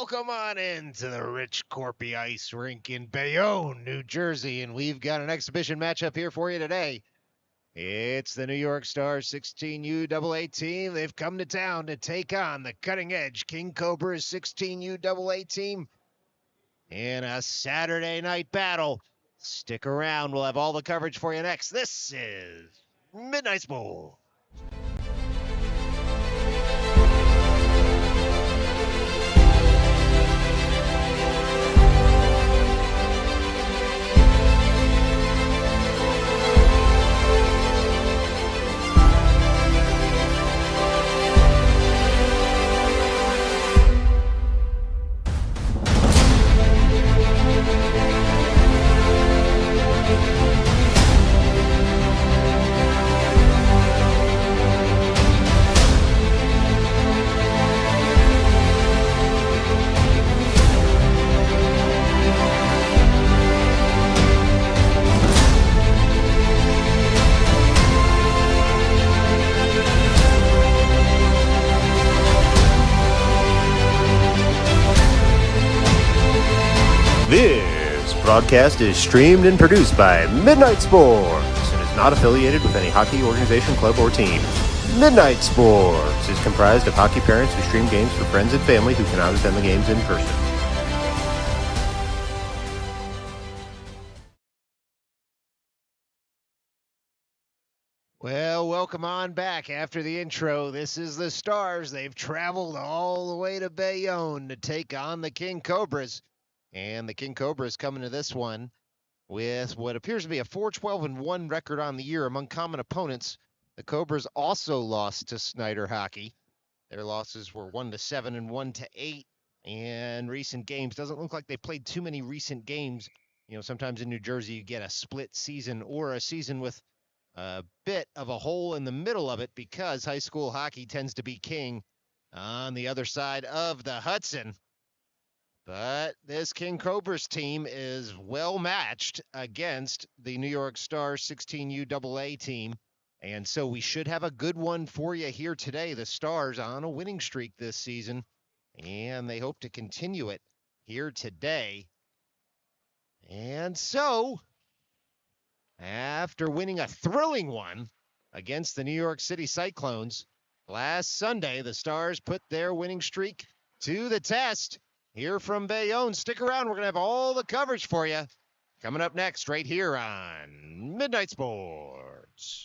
Welcome on into the rich Korpi Ice Rink in Bayonne, New Jersey, and we've got an exhibition matchup here for you today. It's the New York Stars 16U team. They've come to town to take on the cutting-edge King Cobras 16U team in a Saturday night battle. Stick around. We'll have all the coverage for you next. This is Midnight's Bowl. This broadcast is streamed and produced by Midnight Sports and is not affiliated with any hockey organization, club, or team. Midnight Sports is comprised of hockey parents who stream games for friends and family who cannot attend the games in person. Well, welcome on back after the intro. This is the Stars. They've traveled all the way to Bayonne to take on the King Cobras. And the King Cobras coming to this one with what appears to be a 4-12-1 record on the year among common opponents. The Cobras also lost to Snyder Hockey. Their losses were 1-7 and 1-8 in recent games. Doesn't look like they played too many recent games. You know, sometimes in New Jersey you get a split season or a season with a bit of a hole in the middle of it because high school hockey tends to be king on the other side of the Hudson. But this King Cobras team is well matched against the New York Stars 16U team. And so we should have a good one for you here today. The Stars on a winning streak this season, and they hope to continue it here today. And so, after winning a thrilling one against the New York City Cyclones last Sunday, the Stars put their winning streak to the test. Here from Bayonne. Stick around. We're going to have all the coverage for you coming up next right here on Midnight Sports.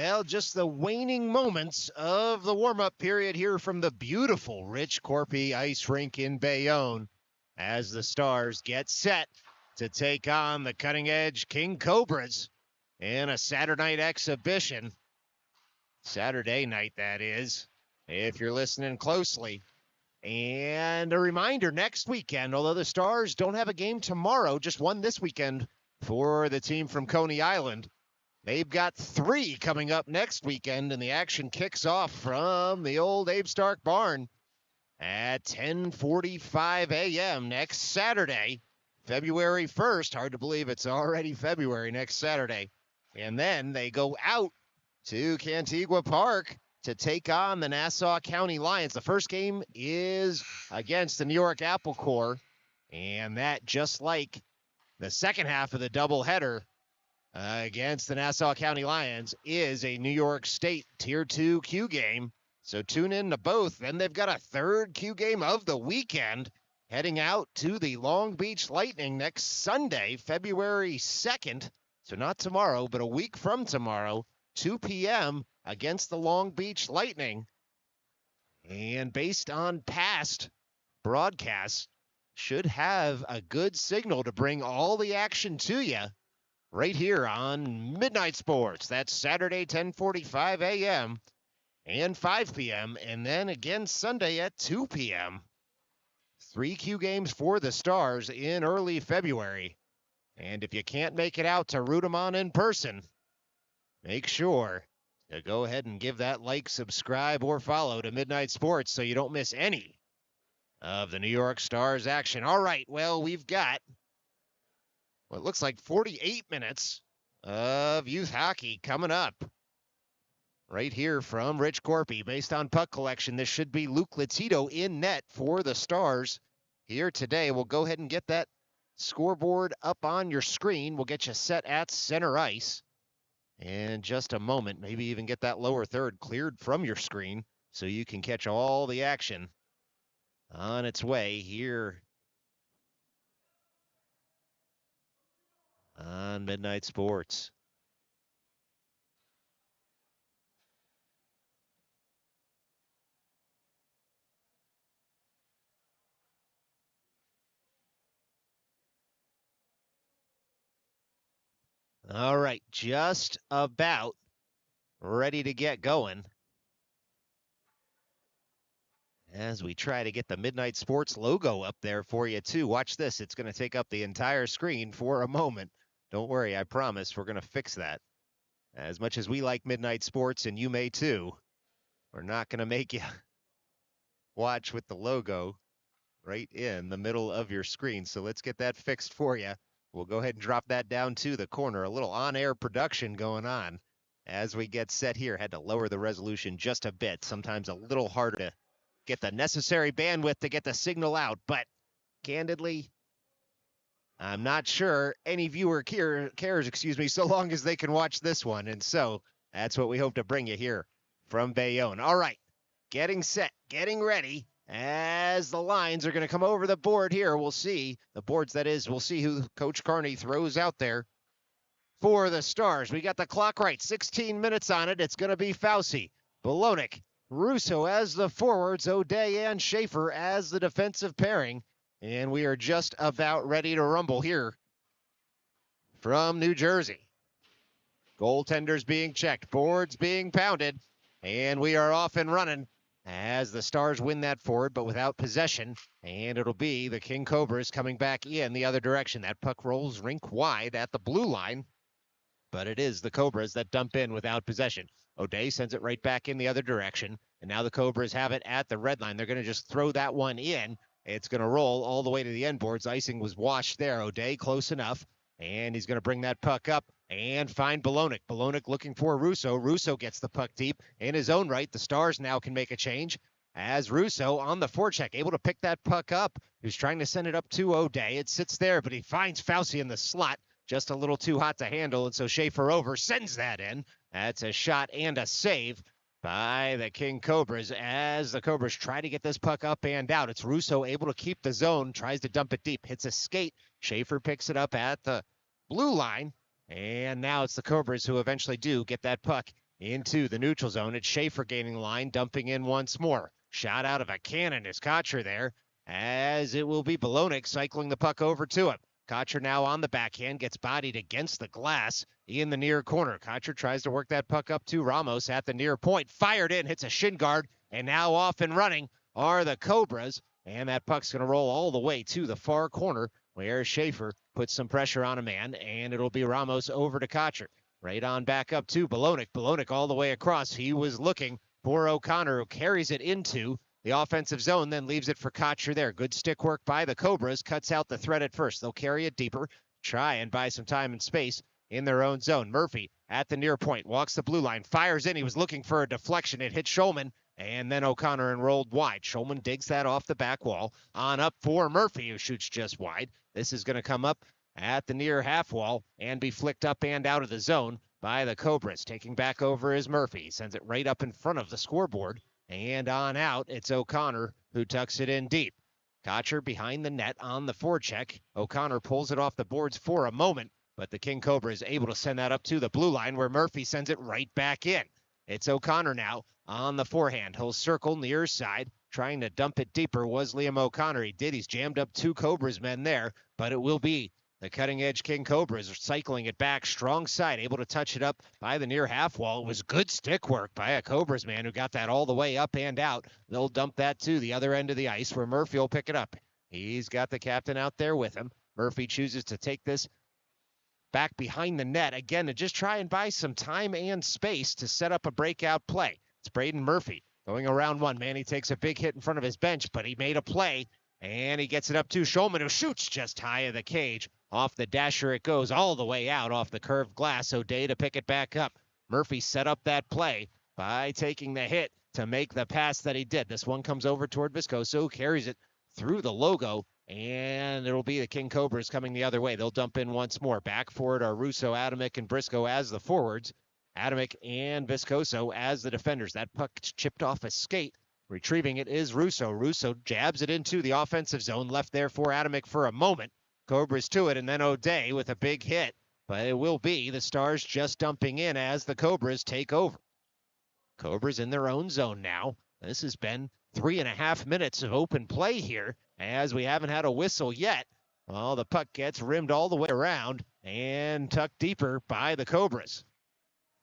Well, just the waning moments of the warm-up period here from the beautiful Rich Korpi ice rink in Bayonne as the Stars get set to take on the cutting-edge King Cobras in a Saturday night exhibition. Saturday night, that is, if you're listening closely. And a reminder, next weekend, although the Stars don't have a game tomorrow, just one this weekend for the team from Coney Island, they've got 3 coming up next weekend, and the action kicks off from the old Abe Stark barn at 10:45 a.m. next Saturday, February 1st. Hard to believe it's already February next Saturday. And then they go out to Cantigua Park to take on the Nassau County Lions. The first game is against the New York Apple Corps, and that, just like the second half of the doubleheader against the Nassau County Lions, is a New York State Tier 2 Q game. So tune in to both. Then they've got a third Q game of the weekend, heading out to the Long Beach Lightning next Sunday, February 2nd. So not tomorrow, but a week from tomorrow, 2 p.m. against the Long Beach Lightning. And based on past broadcasts, should have a good signal to bring all the action to you right here on Midnight Sports. That's Saturday, 10:45 a.m. and 5 p.m. And then again Sunday at 2 p.m. 3 Q games for the Stars in early February. And if you can't make it out to root them on in person, make sure to go ahead and give that like, subscribe, or follow to Midnight Sports so you don't miss any of the New York Stars action. All right, well, we've got what looks like 48 minutes of youth hockey coming up right here from Rich Korpi. Based on puck collection, this should be Luke Latito in net for the Stars here today. We'll go ahead and get that scoreboard up on your screen. We'll get you set at center ice in just a moment. Maybe even get that lower third cleared from your screen so you can catch all the action on its way here on Midnight Sports. All right, just about ready to get going as we try to get the Midnight Sports logo up there for you, too. Watch this. It's going to take up the entire screen for a moment. Don't worry, I promise we're going to fix that. As much as we like Midnight Sports, and you may too, we're not going to make you watch with the logo right in the middle of your screen. So let's get that fixed for you. We'll go ahead and drop that down to the corner. A little on-air production going on as we get set here. Had to lower the resolution just a bit. Sometimes a little harder to get the necessary bandwidth to get the signal out. But candidly, I'm not sure any viewer cares, so long as they can watch this one. And so that's what we hope to bring you here from Bayonne. All right, getting set, getting ready. As the lines are going to come over the board here, we'll see the boards, that is, we'll see who Coach Carney throws out there for the Stars. We got the clock right, 16 minutes on it. It's going to be Fauci, Bolognic, Russo as the forwards, O'Day and Schaefer as the defensive pairing. And we are just about ready to rumble here from New Jersey. Goaltenders being checked, boards being pounded, and we are off and running as the Stars win that forward, but without possession. And it'll be the King Cobras coming back in the other direction. That puck rolls rink wide at the blue line, but it is the Cobras that dump in without possession. O'Day sends it right back in the other direction, and now the Cobras have it at the red line. They're going to just throw that one in. It's going to roll all the way to the end boards. Icing was washed there. O'Day close enough, and he's going to bring that puck up and find Bolognic. Bolognic looking for Russo. Russo gets the puck deep in his own right. The Stars now can make a change as Russo on the forecheck, able to pick that puck up. He's trying to send it up to O'Day. It sits there, but he finds Fauci in the slot. Just a little too hot to handle, and so Schaefer over sends that in. That's a shot and a save by the King Cobras as the Cobras try to get this puck up and out. It's Russo able to keep the zone, tries to dump it deep, hits a skate. Schaefer picks it up at the blue line, and now it's the Cobras who eventually do get that puck into the neutral zone. It's Schaefer gaining the line, dumping in once more. Shot out of a cannon is Kocher there, as it will be Bayonne cycling the puck over to him. Kocher now on the backhand, gets bodied against the glass in the near corner. Kocher tries to work that puck up to Ramos at the near point. Fired in, hits a shin guard, and now off and running are the Cobras. And that puck's going to roll all the way to the far corner where Schaefer puts some pressure on a man, and it'll be Ramos over to Kocher. Right on back up to Bayonne. Bayonne all the way across. He was looking for O'Connor, who carries it into the offensive zone, then leaves it for Kocher there. Good stick work by the Cobras. Cuts out the threat at first. They'll carry it deeper, try and buy some time and space in their own zone. Murphy at the near point, walks the blue line, fires in. He was looking for a deflection. It hit Schulman, and then O'Connor and rolled wide. Schulman digs that off the back wall. On up for Murphy, who shoots just wide. This is going to come up at the near half wall and be flicked up and out of the zone by the Cobras. Taking back over is Murphy. He sends it right up in front of the scoreboard. And on out, it's O'Connor who tucks it in deep. Kocher behind the net on the forecheck. O'Connor pulls it off the boards for a moment, but the King Cobra is able to send that up to the blue line where Murphy sends it right back in. It's O'Connor now on the forehand. He'll circle near side. Trying to dump it deeper was Liam O'Connor. He did. He's jammed up two Cobras men there, but it will be the cutting-edge King Cobras cycling it back, strong side, able to touch it up by the near half wall. It was good stick work by a Cobras man who got that all the way up and out. They'll dump that to the other end of the ice where Murphy will pick it up. He's got the captain out there with him. Murphy chooses to take this back behind the net again to just try and buy some time and space to set up a breakout play. It's Braden Murphy going around one man. He takes a big hit in front of his bench, but he made a play, and he gets it up to Schulman, who shoots just high of the cage. Off the dasher it goes all the way out off the curved glass. O'Day to pick it back up. Murphy set up that play by taking the hit to make the pass that he did. This one comes over toward Viscoso, carries it through the logo, and it'll be the King Cobras coming the other way. They'll dump in once more. Back forward are Russo, Adamick, and Briscoe as the forwards. Adamick and Viscoso as the defenders. That puck chipped off a skate. Retrieving it is Russo. Russo jabs it into the offensive zone, left there for Adamick for a moment. Cobras to it, and then O'Day with a big hit. But it will be the Stars just dumping in as the Cobras take over. Cobras in their own zone now. This has been 3.5 minutes of open play here, as we haven't had a whistle yet. Well, the puck gets rimmed all the way around and tucked deeper by the Cobras.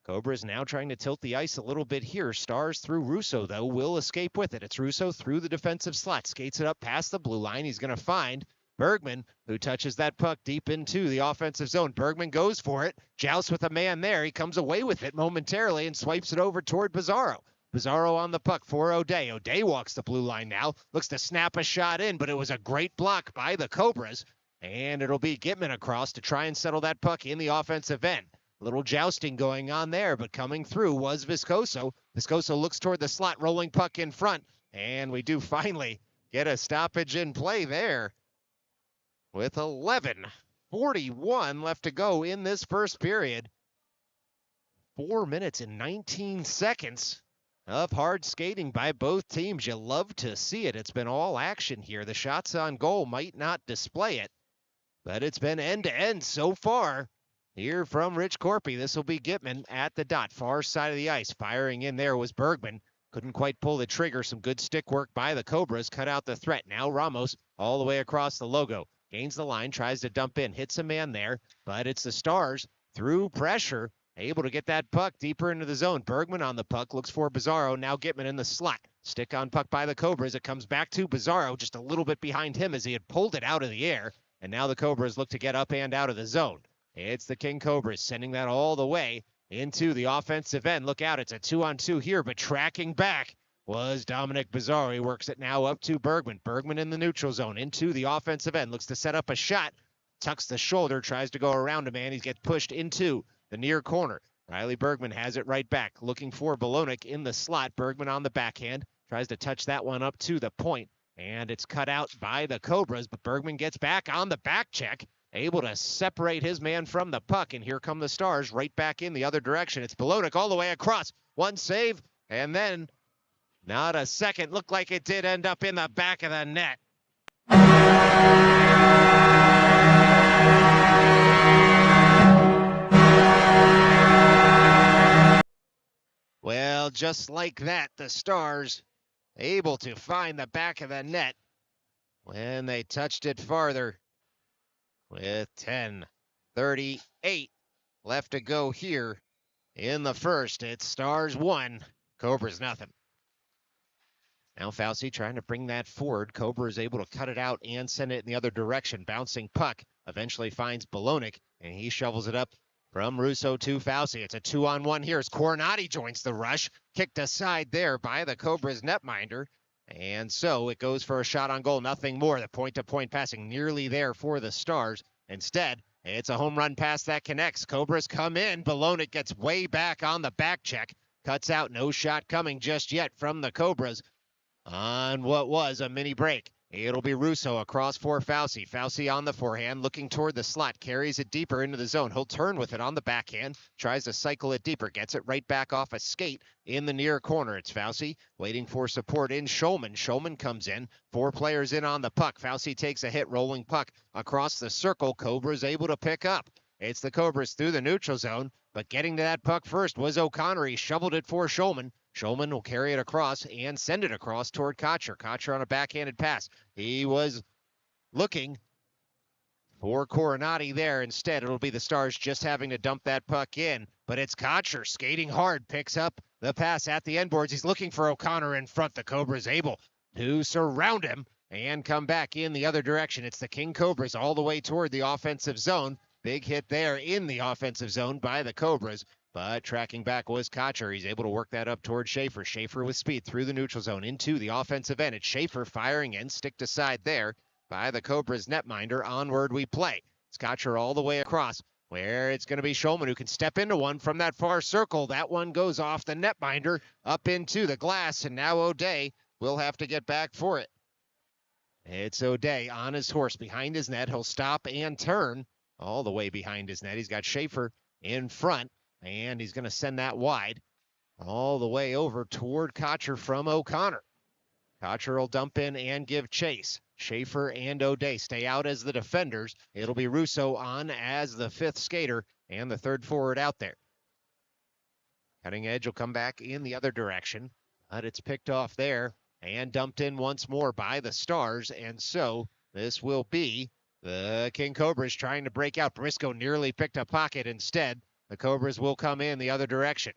Cobras now trying to tilt the ice a little bit here. Stars through Russo, though, will escape with it. It's Russo through the defensive slot. Skates it up past the blue line. He's going to find Bergman, who touches that puck deep into the offensive zone. Bergman goes for it, jousts with a man there. He comes away with it momentarily and swipes it over toward Bizarro. Bizarro on the puck for O'Day. O'Day walks the blue line now, looks to snap a shot in, but it was a great block by the Cobras. And it'll be Gitman across to try and settle that puck in the offensive end. A little jousting going on there, but coming through was Viscoso. Viscoso looks toward the slot, rolling puck in front, and we do finally get a stoppage in play there. With 11:41 left to go in this first period. 4 minutes and 19 seconds of hard skating by both teams. You love to see it. It's been all action here. The shots on goal might not display it, but it's been end-to-end so far. Here from Rich Korpi, this will be Gitman at the dot, far side of the ice. Firing in there was Bergman. Couldn't quite pull the trigger. Some good stick work by the Cobras. Cut out the threat. Now Ramos all the way across the logo. Gains the line, tries to dump in, hits a man there, but it's the Stars through pressure, able to get that puck deeper into the zone. Bergman on the puck, looks for Bizarro, now Gitman in the slot. Stick on puck by the Cobras, it comes back to Bizarro, just a little bit behind him as he had pulled it out of the air, and now the Cobras look to get up and out of the zone. It's the King Cobras sending that all the way into the offensive end. Look out, it's a 2-on-2 here, but tracking back was Dominic Bizarro. He works it now up to Bergman. Bergman in the neutral zone into the offensive end. Looks to set up a shot. Tucks the shoulder. Tries to go around a man. He gets pushed into the near corner. Riley Bergman has it right back. Looking for Bayonne in the slot. Bergman on the backhand. Tries to touch that one up to the point. And it's cut out by the Cobras. But Bergman gets back on the back check. Able to separate his man from the puck. And here come the Stars right back in the other direction. It's Bayonne all the way across. One save. And then not a second. Looked like it did end up in the back of the net. Well, just like that, the Stars able to find the back of the net when they touched it farther with 10:38 left to go here in the first. It's Stars 1, Cobras nothing. Now Fauci trying to bring that forward. Cobra is able to cut it out and send it in the other direction. Bouncing puck eventually finds Bayonne, and he shovels it up from Russo to Fauci. It's a 2-on-1 here as Korpi joins the rush. Kicked aside there by the Cobras netminder. And so it goes for a shot on goal, nothing more. The point-to-point passing nearly there for the Stars. Instead, it's a home run pass that connects. Cobras come in. Bayonne gets way back on the back check. Cuts out, no shot coming just yet from the Cobras on what was a mini break. It'll be Russo across for Fauci. Fauci on the forehand, looking toward the slot, carries it deeper into the zone. He'll turn with it on the backhand, tries to cycle it deeper, gets it right back off a skate in the near corner. It's Fauci waiting for support in Shulman. Shulman comes in, 4 players in on the puck. Fauci takes a hit, rolling puck across the circle. Cobra's able to pick up. It's the Cobras through the neutral zone, but getting to that puck first was O'Connor. He shoveled it for Shulman. Shulman will carry it across and send it across toward Kotcher. Kotcher on a backhanded pass. He was looking for Korpi there. Instead, it'll be the Stars just having to dump that puck in. But it's Kotcher skating hard, picks up the pass at the end boards. He's looking for O'Connor in front. The Cobras able to surround him and come back in the other direction. It's the King Cobras all the way toward the offensive zone. Big hit there in the offensive zone by the Cobras. But tracking back was Kotcher. He's able to work that up toward Schaefer. Schaefer with speed through the neutral zone into the offensive end. It's Schaefer firing in, sticked aside there by the Cobras netminder. Onward we play. It's Kotcher all the way across, where it's going to be Shulman who can step into one from that far circle. That one goes off the netminder up into the glass, and now O'Day will have to get back for it. It's O'Day on his horse behind his net. He'll stop and turn all the way behind his net. He's got Schaefer in front. And he's going to send that wide all the way over toward Kotcher from O'Connor. Kotcher will dump in and give chase. Schaefer and O'Day stay out as the defenders. It'll be Russo on as the 5th skater and the 3rd forward out there. Cutting edge will come back in the other direction, but it's picked off there and dumped in once more by the Stars. And so this will be the King Cobras trying to break out. Briscoe nearly picked a pocket instead. The Cobras will come in the other direction.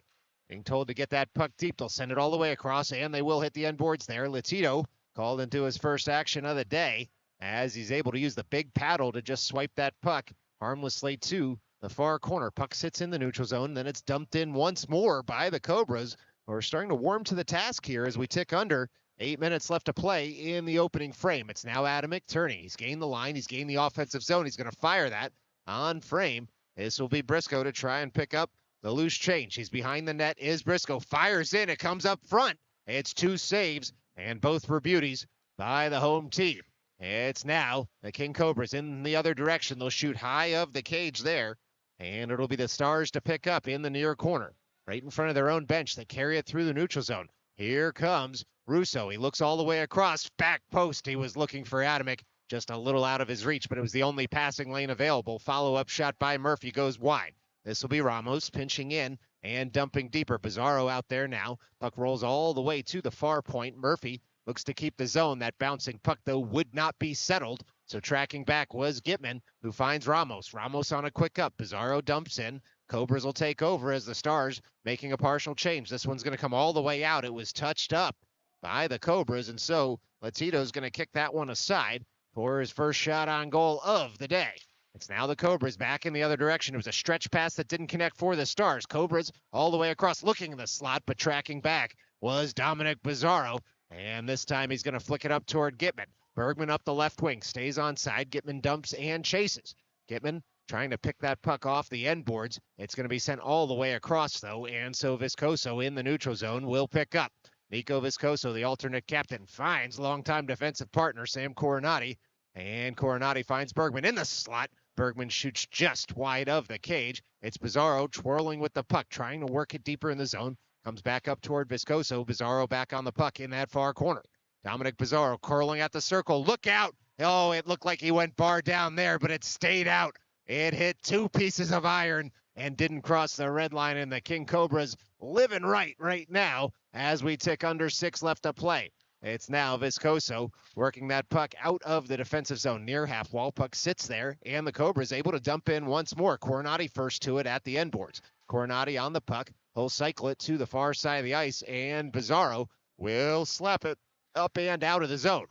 Being told to get that puck deep, they'll send it all the way across, and they will hit the end boards there. Latito called into his first action of the day as he's able to use the big paddle to just swipe that puck harmlessly to the far corner. Puck sits in the neutral zone, then it's dumped in once more by the Cobras, who are starting to warm to the task here as we tick under 8 minutes left to play in the opening frame. It's now Adam McTurney. He's gained the line. He's gained the offensive zone. He's going to fire that on frame. This will be Briscoe to try and pick up the loose change. He's behind the net is Briscoe. Fires in. It comes up front. It's 2 saves, and both were beauties by the home team. It's now the King Cobras in the other direction. They'll shoot high of the cage there, and it'll be the Stars to pick up in the near corner, right in front of their own bench. They carry it through the neutral zone. Here comes Russo. He looks all the way across. Back post. He was looking for Adamick. Just a little out of his reach, but it was the only passing lane available. Follow-up shot by Murphy goes wide. This will be Ramos pinching in and dumping deeper. Bizarro out there now. Puck rolls all the way to the far point. Murphy looks to keep the zone. That bouncing puck, though, would not be settled. So tracking back was Gitman, who finds Ramos. Ramos on a quick up. Bizarro dumps in. Cobras will take over as the Stars making a partial change. This one's going to come all the way out. It was touched up by the Cobras, and so Latito's going to kick that one aside for his first shot on goal of the day. It's now the Cobras back in the other direction. It was a stretch pass that didn't connect for the Stars. Cobras all the way across looking in the slot, but tracking back was Dominic Bizarro. And this time he's going to flick it up toward Gitman. Bergman up the left wing, stays onside. Gitman dumps and chases. Gitman trying to pick that puck off the end boards. It's going to be sent all the way across, though, and so Viscoso in the neutral zone will pick up. Nico Viscoso, the alternate captain, finds longtime defensive partner Sam Korpi, and Korpi finds Bergman in the slot. Bergman shoots just wide of the cage. It's Bizarro twirling with the puck, trying to work it deeper in the zone. Comes back up toward Viscoso. Bizarro back on the puck in that far corner. Dominic Bizarro curling at the circle. Look out! Oh, it looked like he went bar down there, but it stayed out. It hit 2 pieces of iron and didn't cross the red line, and the King Cobras living right now as we tick under 6 left to play. It's now Viscoso working that puck out of the defensive zone near half wall. Puck sits there, and the Cobras able to dump in once more. Coronati first to it at the end boards. Coronati on the puck. He'll cycle it to the far side of the ice, and Bizarro will slap it up and out of the zone.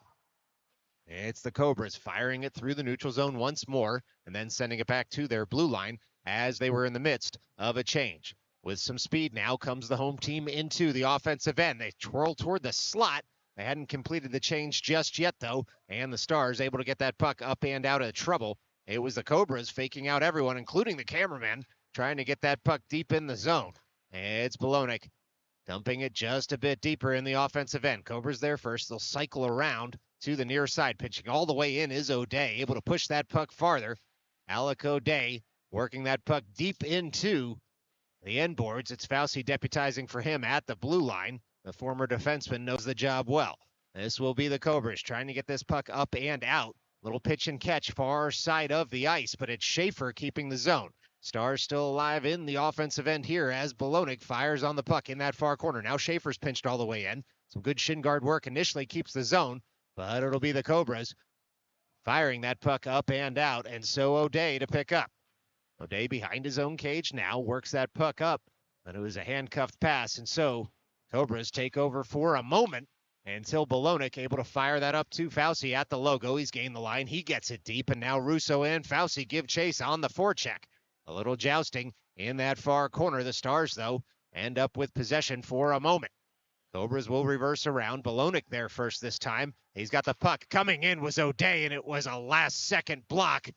It's the Cobras firing it through the neutral zone once more, and then sending it back to their blue line as they were in the midst of a change. With some speed now comes the home team into the offensive end. They twirl toward the slot. They hadn't completed the change just yet, though, and the Stars able to get that puck up and out of trouble. It was the Cobras faking out everyone, including the cameraman, trying to get that puck deep in the zone. It's Bayonne dumping it just a bit deeper in the offensive end. Cobras there first. They'll cycle around to the near side. Pitching all the way in is O'Day, able to push that puck farther. Alec O'Day working that puck deep into the end boards. It's Fauci deputizing for him at the blue line. The former defenseman knows the job well. This will be the Cobras trying to get this puck up and out. Little pitch and catch far side of the ice, but it's Schaefer keeping the zone. Stars still alive in the offensive end here as Bayonne fires on the puck in that far corner. Now Schaefer's pinched all the way in. Some good shin guard work initially keeps the zone, but it'll be the Cobras firing that puck up and out, and so O'Day to pick up. O'Day behind his own cage now, works that puck up, but it was a handcuffed pass, and so Cobras take over for a moment until Bayonne able to fire that up to Fauci at the logo. He's gained the line. He gets it deep, and now Russo and Fauci give chase on the forecheck. A little jousting in that far corner. The Stars, though, end up with possession for a moment. Cobras will reverse around. Bayonne there first this time. He's got the puck. Coming in was O'Day, and it was a last-second block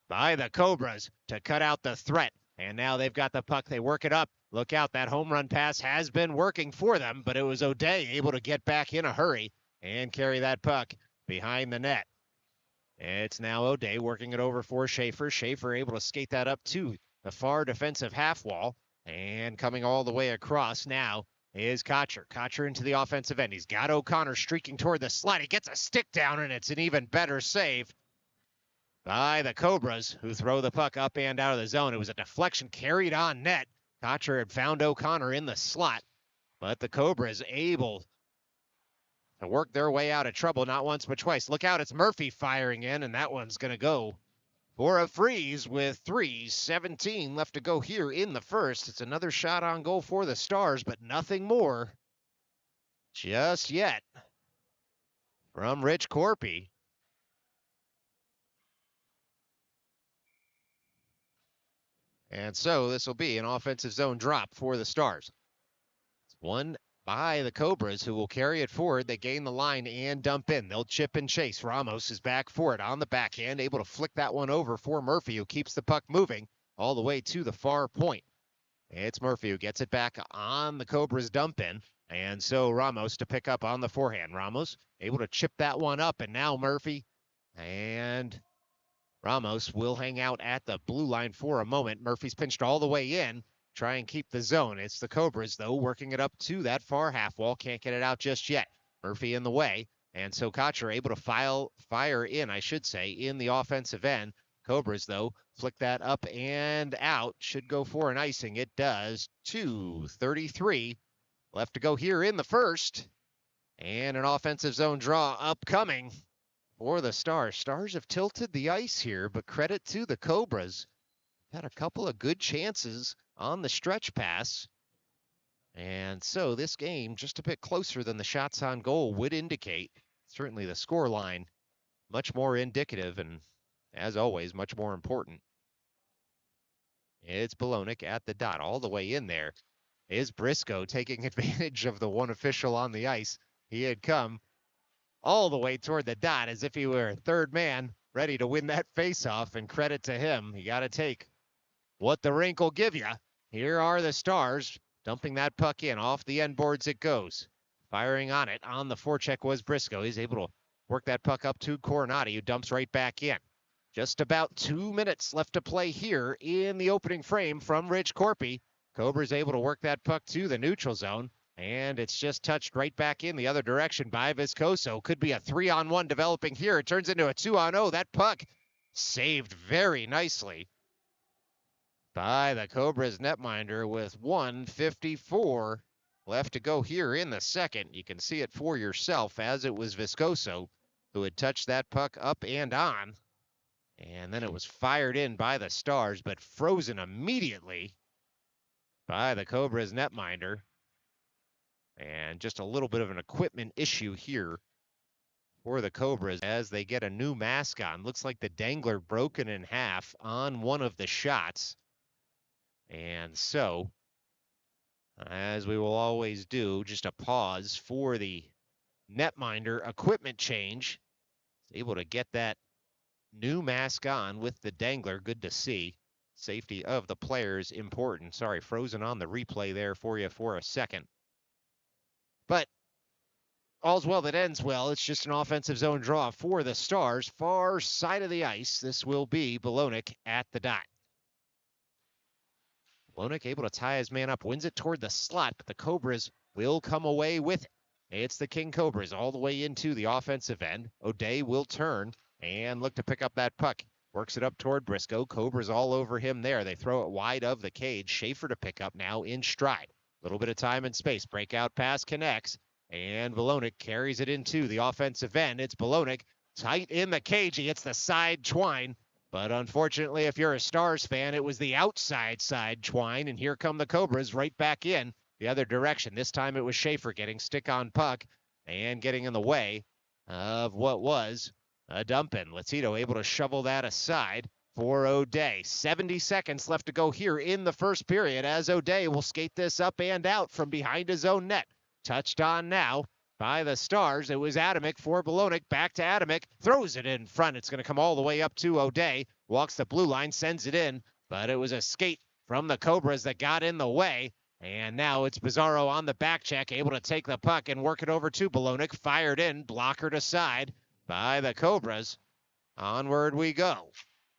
by the Cobras to cut out the threat. And now they've got the puck. They work it up. Look out, that home run pass has been working for them, but it was O'Day able to get back in a hurry and carry that puck behind the net. It's now O'Day working it over for Schaefer. Schaefer able to skate that up to the far defensive half wall, and coming all the way across now is Kotcher. Kotcher into the offensive end. He's got O'Connor streaking toward the slot. He gets a stick down, and it's an even better save by the Cobras, who throw the puck up and out of the zone. It was a deflection carried on net. Kotcher had found O'Connor in the slot, but the Cobras able to work their way out of trouble not once but twice. Look out, it's Murphy firing in, and that one's going to go for a freeze with 3:17 left to go here in the first. It's another shot on goal for the Stars, but nothing more just yet from Rich Korpi. And so this will be an offensive zone drop for the Stars. It's won by the Cobras, who will carry it forward. They gain the line and dump in. They'll chip and chase. Ramos is back for it on the backhand, able to flick that one over for Murphy, who keeps the puck moving all the way to the far point. It's Murphy who gets it back on the Cobras dump in, and so Ramos to pick up on the forehand. Ramos able to chip that one up, and now Murphy and Ramos will hang out at the blue line for a moment. Murphy's pinched all the way in. Try and keep the zone. It's the Cobras, though, working it up to that far half wall. Can't get it out just yet. Murphy in the way. And so Kotcher able to fire in, in the offensive end. Cobras, though, flick that up and out. Should go for an icing. It does. 2:33 left to go here in the first. And an offensive zone draw upcoming for the Stars. Stars have tilted the ice here, but credit to the Cobras. Had a couple of good chances on the stretch pass. And so this game just a bit closer than the shots on goal would indicate. Certainly the score line much more indicative and, as always, much more important. It's Bayonne at the dot. All the way in there is Briscoe taking advantage of the one official on the ice. He had come all the way toward the dot as if he were a third man ready to win that faceoff, and credit to him. You got to take what the rink will give you. Here are the Stars dumping that puck in. Off the end boards it goes. Firing on it on the forecheck was Briscoe. He's able to work that puck up to Coronati, who dumps right back in. Just about 2 minutes left to play here in the opening frame from Rich Korpi. Cobra's able to work that puck to the neutral zone, and it's just touched right back in the other direction by Viscoso. Could be a 3-on-1 developing here. It turns into a 2-on-0. That puck saved very nicely by the Cobras netminder with 1:54 left to go here in the second. You can see it for yourself as it was Viscoso who had touched that puck up and on. And then it was fired in by the Stars, but frozen immediately by the Cobras netminder. And just a little bit of an equipment issue here for the Cobras as they get a new mask on. Looks like the dangler broken in half on one of the shots. And so, as we will always do, just a pause for the netminder equipment change. Able to get that new mask on with the dangler. Good to see. Safety of the players important. Sorry, frozen on the replay there for you for a second. But all's well that ends well. It's just an offensive zone draw for the Stars. Far side of the ice. This will be Bayonne at the dot. Bayonne able to tie his man up, wins it toward the slot, but the Cobras will come away with it. It's the King Cobras all the way into the offensive end. O'Day will turn and look to pick up that puck. Works it up toward Briscoe. Cobras all over him there. They throw it wide of the cage. Schaefer to pick up now in stride. A little bit of time and space. Breakout pass connects. And Bayonne carries it into the offensive end. It's Bayonne tight in the cage. He hits the side twine. But unfortunately, if you're a Stars fan, it was the outside side twine. And here come the Cobras right back in the other direction. This time it was Schaefer getting stick on puck and getting in the way of what was a dump-in. Latito able to shovel that aside for O'Day. 70 seconds left to go here in the first period as O'Day will skate this up and out from behind his own net. Touched on now by the Stars. It was Adamick for Bayonne. Back to Adamick. Throws it in front. It's going to come all the way up to O'Day. Walks the blue line, sends it in. But it was a skate from the Cobras that got in the way. And now it's Bizarro on the back check, able to take the puck and work it over to Bayonne. Fired in, blockered aside by the Cobras. Onward we go.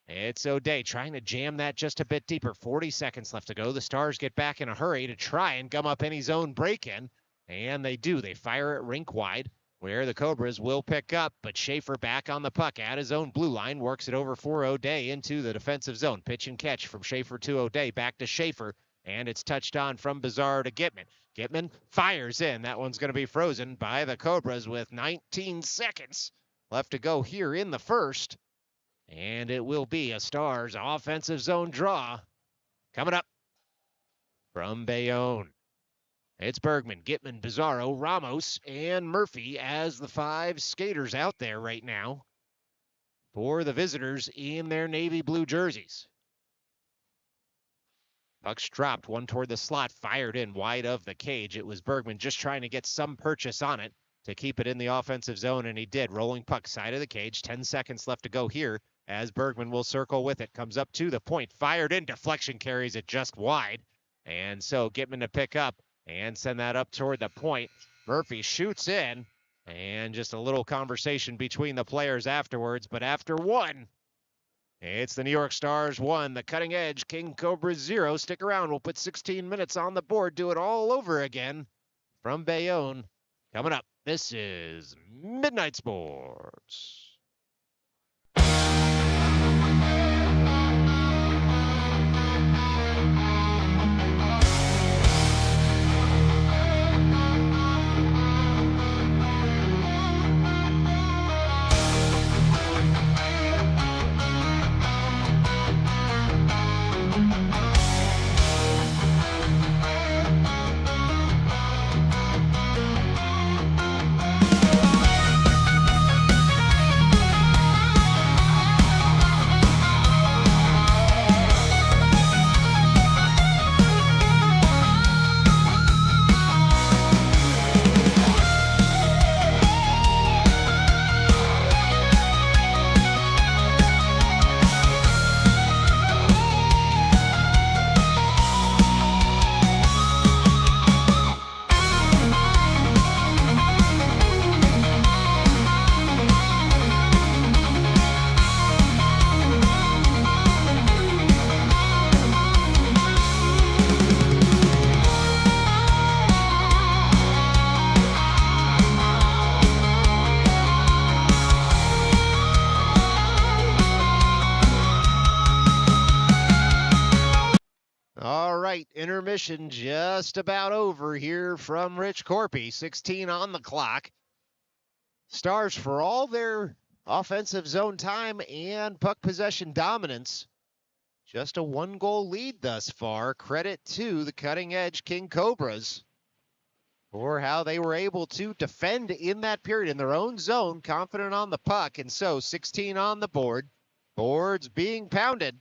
It's O'Day trying to jam that just a bit deeper. 40 seconds left to go. The Stars get back in a hurry to try and gum up any zone break-in. And they do. They fire it rink wide, where the Cobras will pick up. But Schaefer back on the puck at his own blue line. Works it over for O'Day into the defensive zone. Pitch and catch from Schaefer to O'Day. Back to Schaefer. And it's touched on from Bizarro to Gitman. Gitman fires in. That one's going to be frozen by the Cobras with 19 seconds left to go here in the first. And it will be a Stars offensive zone draw coming up from Bayonne. It's Bergman, Gitman, Bizarro, Ramos, and Murphy as the five skaters out there right now for the visitors in their navy blue jerseys. Puck's dropped, one toward the slot, fired in wide of the cage. It was Bergman just trying to get some purchase on it to keep it in the offensive zone, and he did. Rolling puck side of the cage, 10 seconds left to go here as Bergman will circle with it. Comes up to the point, fired in, deflection carries it just wide. And so Gitman to pick up and send that up toward the point. Murphy shoots in, and just a little conversation between the players afterwards. But after one, it's the New York Stars 1, the Cutting Edge King Cobras 0. Stick around. We'll put 16 minutes on the board. Do it all over again from Bayonne. Coming up, this is Midnight Sports. intermission just about over here from Rich Korpi. 16 on the clock. Stars, for all their offensive zone time and puck possession dominance, just a 1-goal lead thus far. Credit to the cutting-edge King Cobras for how they were able to defend in that period in their own zone, confident on the puck. And so 16 on the board. Boards being pounded.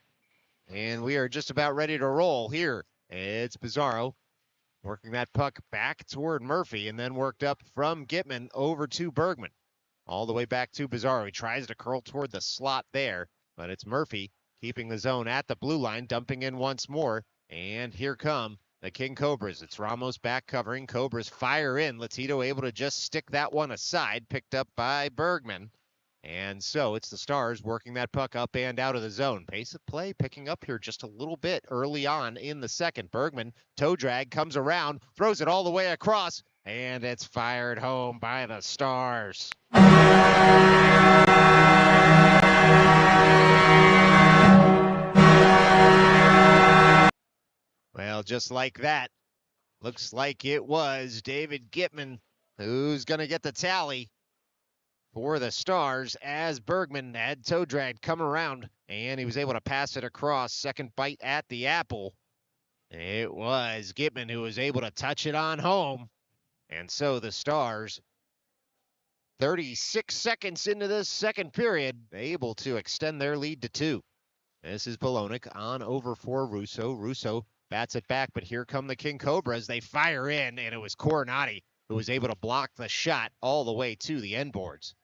And we are just about ready to roll here. It's Bizarro working that puck back toward Murphy and then worked up from Gitman over to Bergman. All the way back to Bizarro. He tries to curl toward the slot there, but it's Murphy keeping the zone at the blue line, dumping in once more. And here come the King Cobras. It's Ramos back covering. Cobras fire in. Latito able to just stick that one aside, picked up by Bergman. And so it's the Stars working that puck up and out of the zone. Pace of play picking up here just a little bit early on in the second. Bergman, toe drag, comes around, throws it all the way across, and it's fired home by the Stars. Well, just like that, looks like it was David Gitman who's going to get the tally for the Stars as Bergman had toe drag come around and he was able to pass it across. Second bite at the apple. It was Gitman who was able to touch it on home. And so the Stars, 36 seconds into this second period, able to extend their lead to 2. This is Bolognic on over for Russo. Russo bats it back, but here come the King Cobras. They fire in, and it was Coronati who was able to block the shot all the way to the end boards.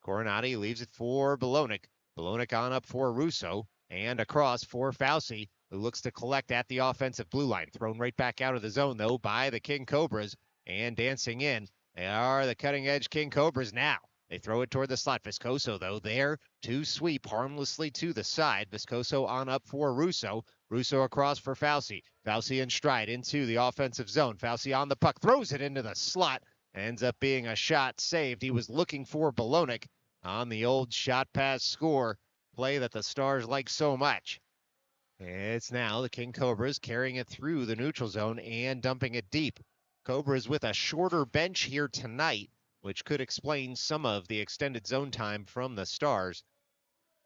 Coronati leaves it for Bolognic. Bolognic on up for Russo and across for Fauci, who looks to collect at the offensive blue line. Thrown right back out of the zone, though, by the King Cobras. And dancing in, they are the cutting-edge King Cobras now. They throw it toward the slot. Viscoso, though, there to sweep harmlessly to the side. Viscoso on up for Russo. Russo across for Fauci. Fauci in stride into the offensive zone. Fauci on the puck, throws it into the slot. Ends up being a shot saved. He was looking for Bolognic on the old shot pass score play that the Stars like so much. It's now the King Cobras carrying it through the neutral zone and dumping it deep. Cobras with a shorter bench here tonight, which could explain some of the extended zone time from the Stars,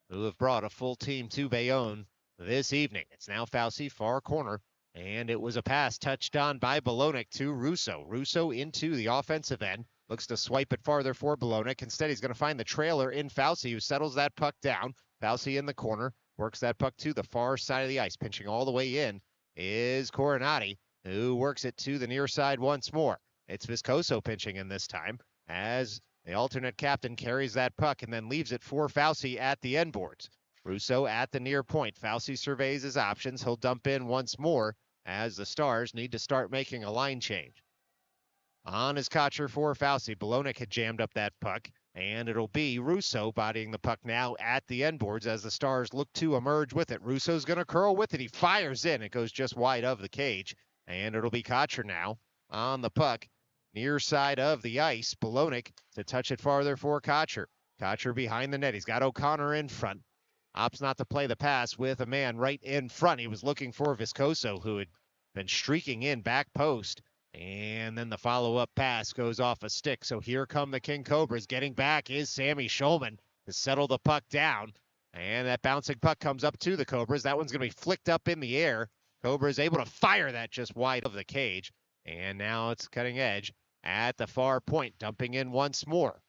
who have brought a full team to Bayonne this evening. It's now Fauci, far corner. And it was a pass touched on by Bolognic to Russo. Russo into the offensive end. Looks to swipe it farther for Bolognic. Instead, he's going to find the trailer in Fauci, who settles that puck down. Fauci in the corner. Works that puck to the far side of the ice. Pinching all the way in is Coronati, who works it to the near side once more. It's Viscoso pinching in this time as the alternate captain carries that puck and then leaves it for Fauci at the end boards. Russo at the near point. Fauci surveys his options. He'll dump in once more as the Stars need to start making a line change. On is Kotcher for Fauci. Bolognic had jammed up that puck, and it'll be Russo bodying the puck now at the end boards as the Stars look to emerge with it. Russo's going to curl with it. He fires in. It goes just wide of the cage, and it'll be Kotcher now on the puck near side of the ice. Bolognic to touch it farther for Kotcher. Kotcher behind the net. He's got O'Connor in front. Opts not to play the pass with a man right in front. He was looking for Viscoso, who had been streaking in back post. And then the follow-up pass goes off a stick. So here come the King Cobras. Getting back is Sammy Schulman to settle the puck down. And that bouncing puck comes up to the Cobras. That one's going to be flicked up in the air. Cobras able to fire that just wide of the cage. And now it's cutting edge at the far point, dumping in once more.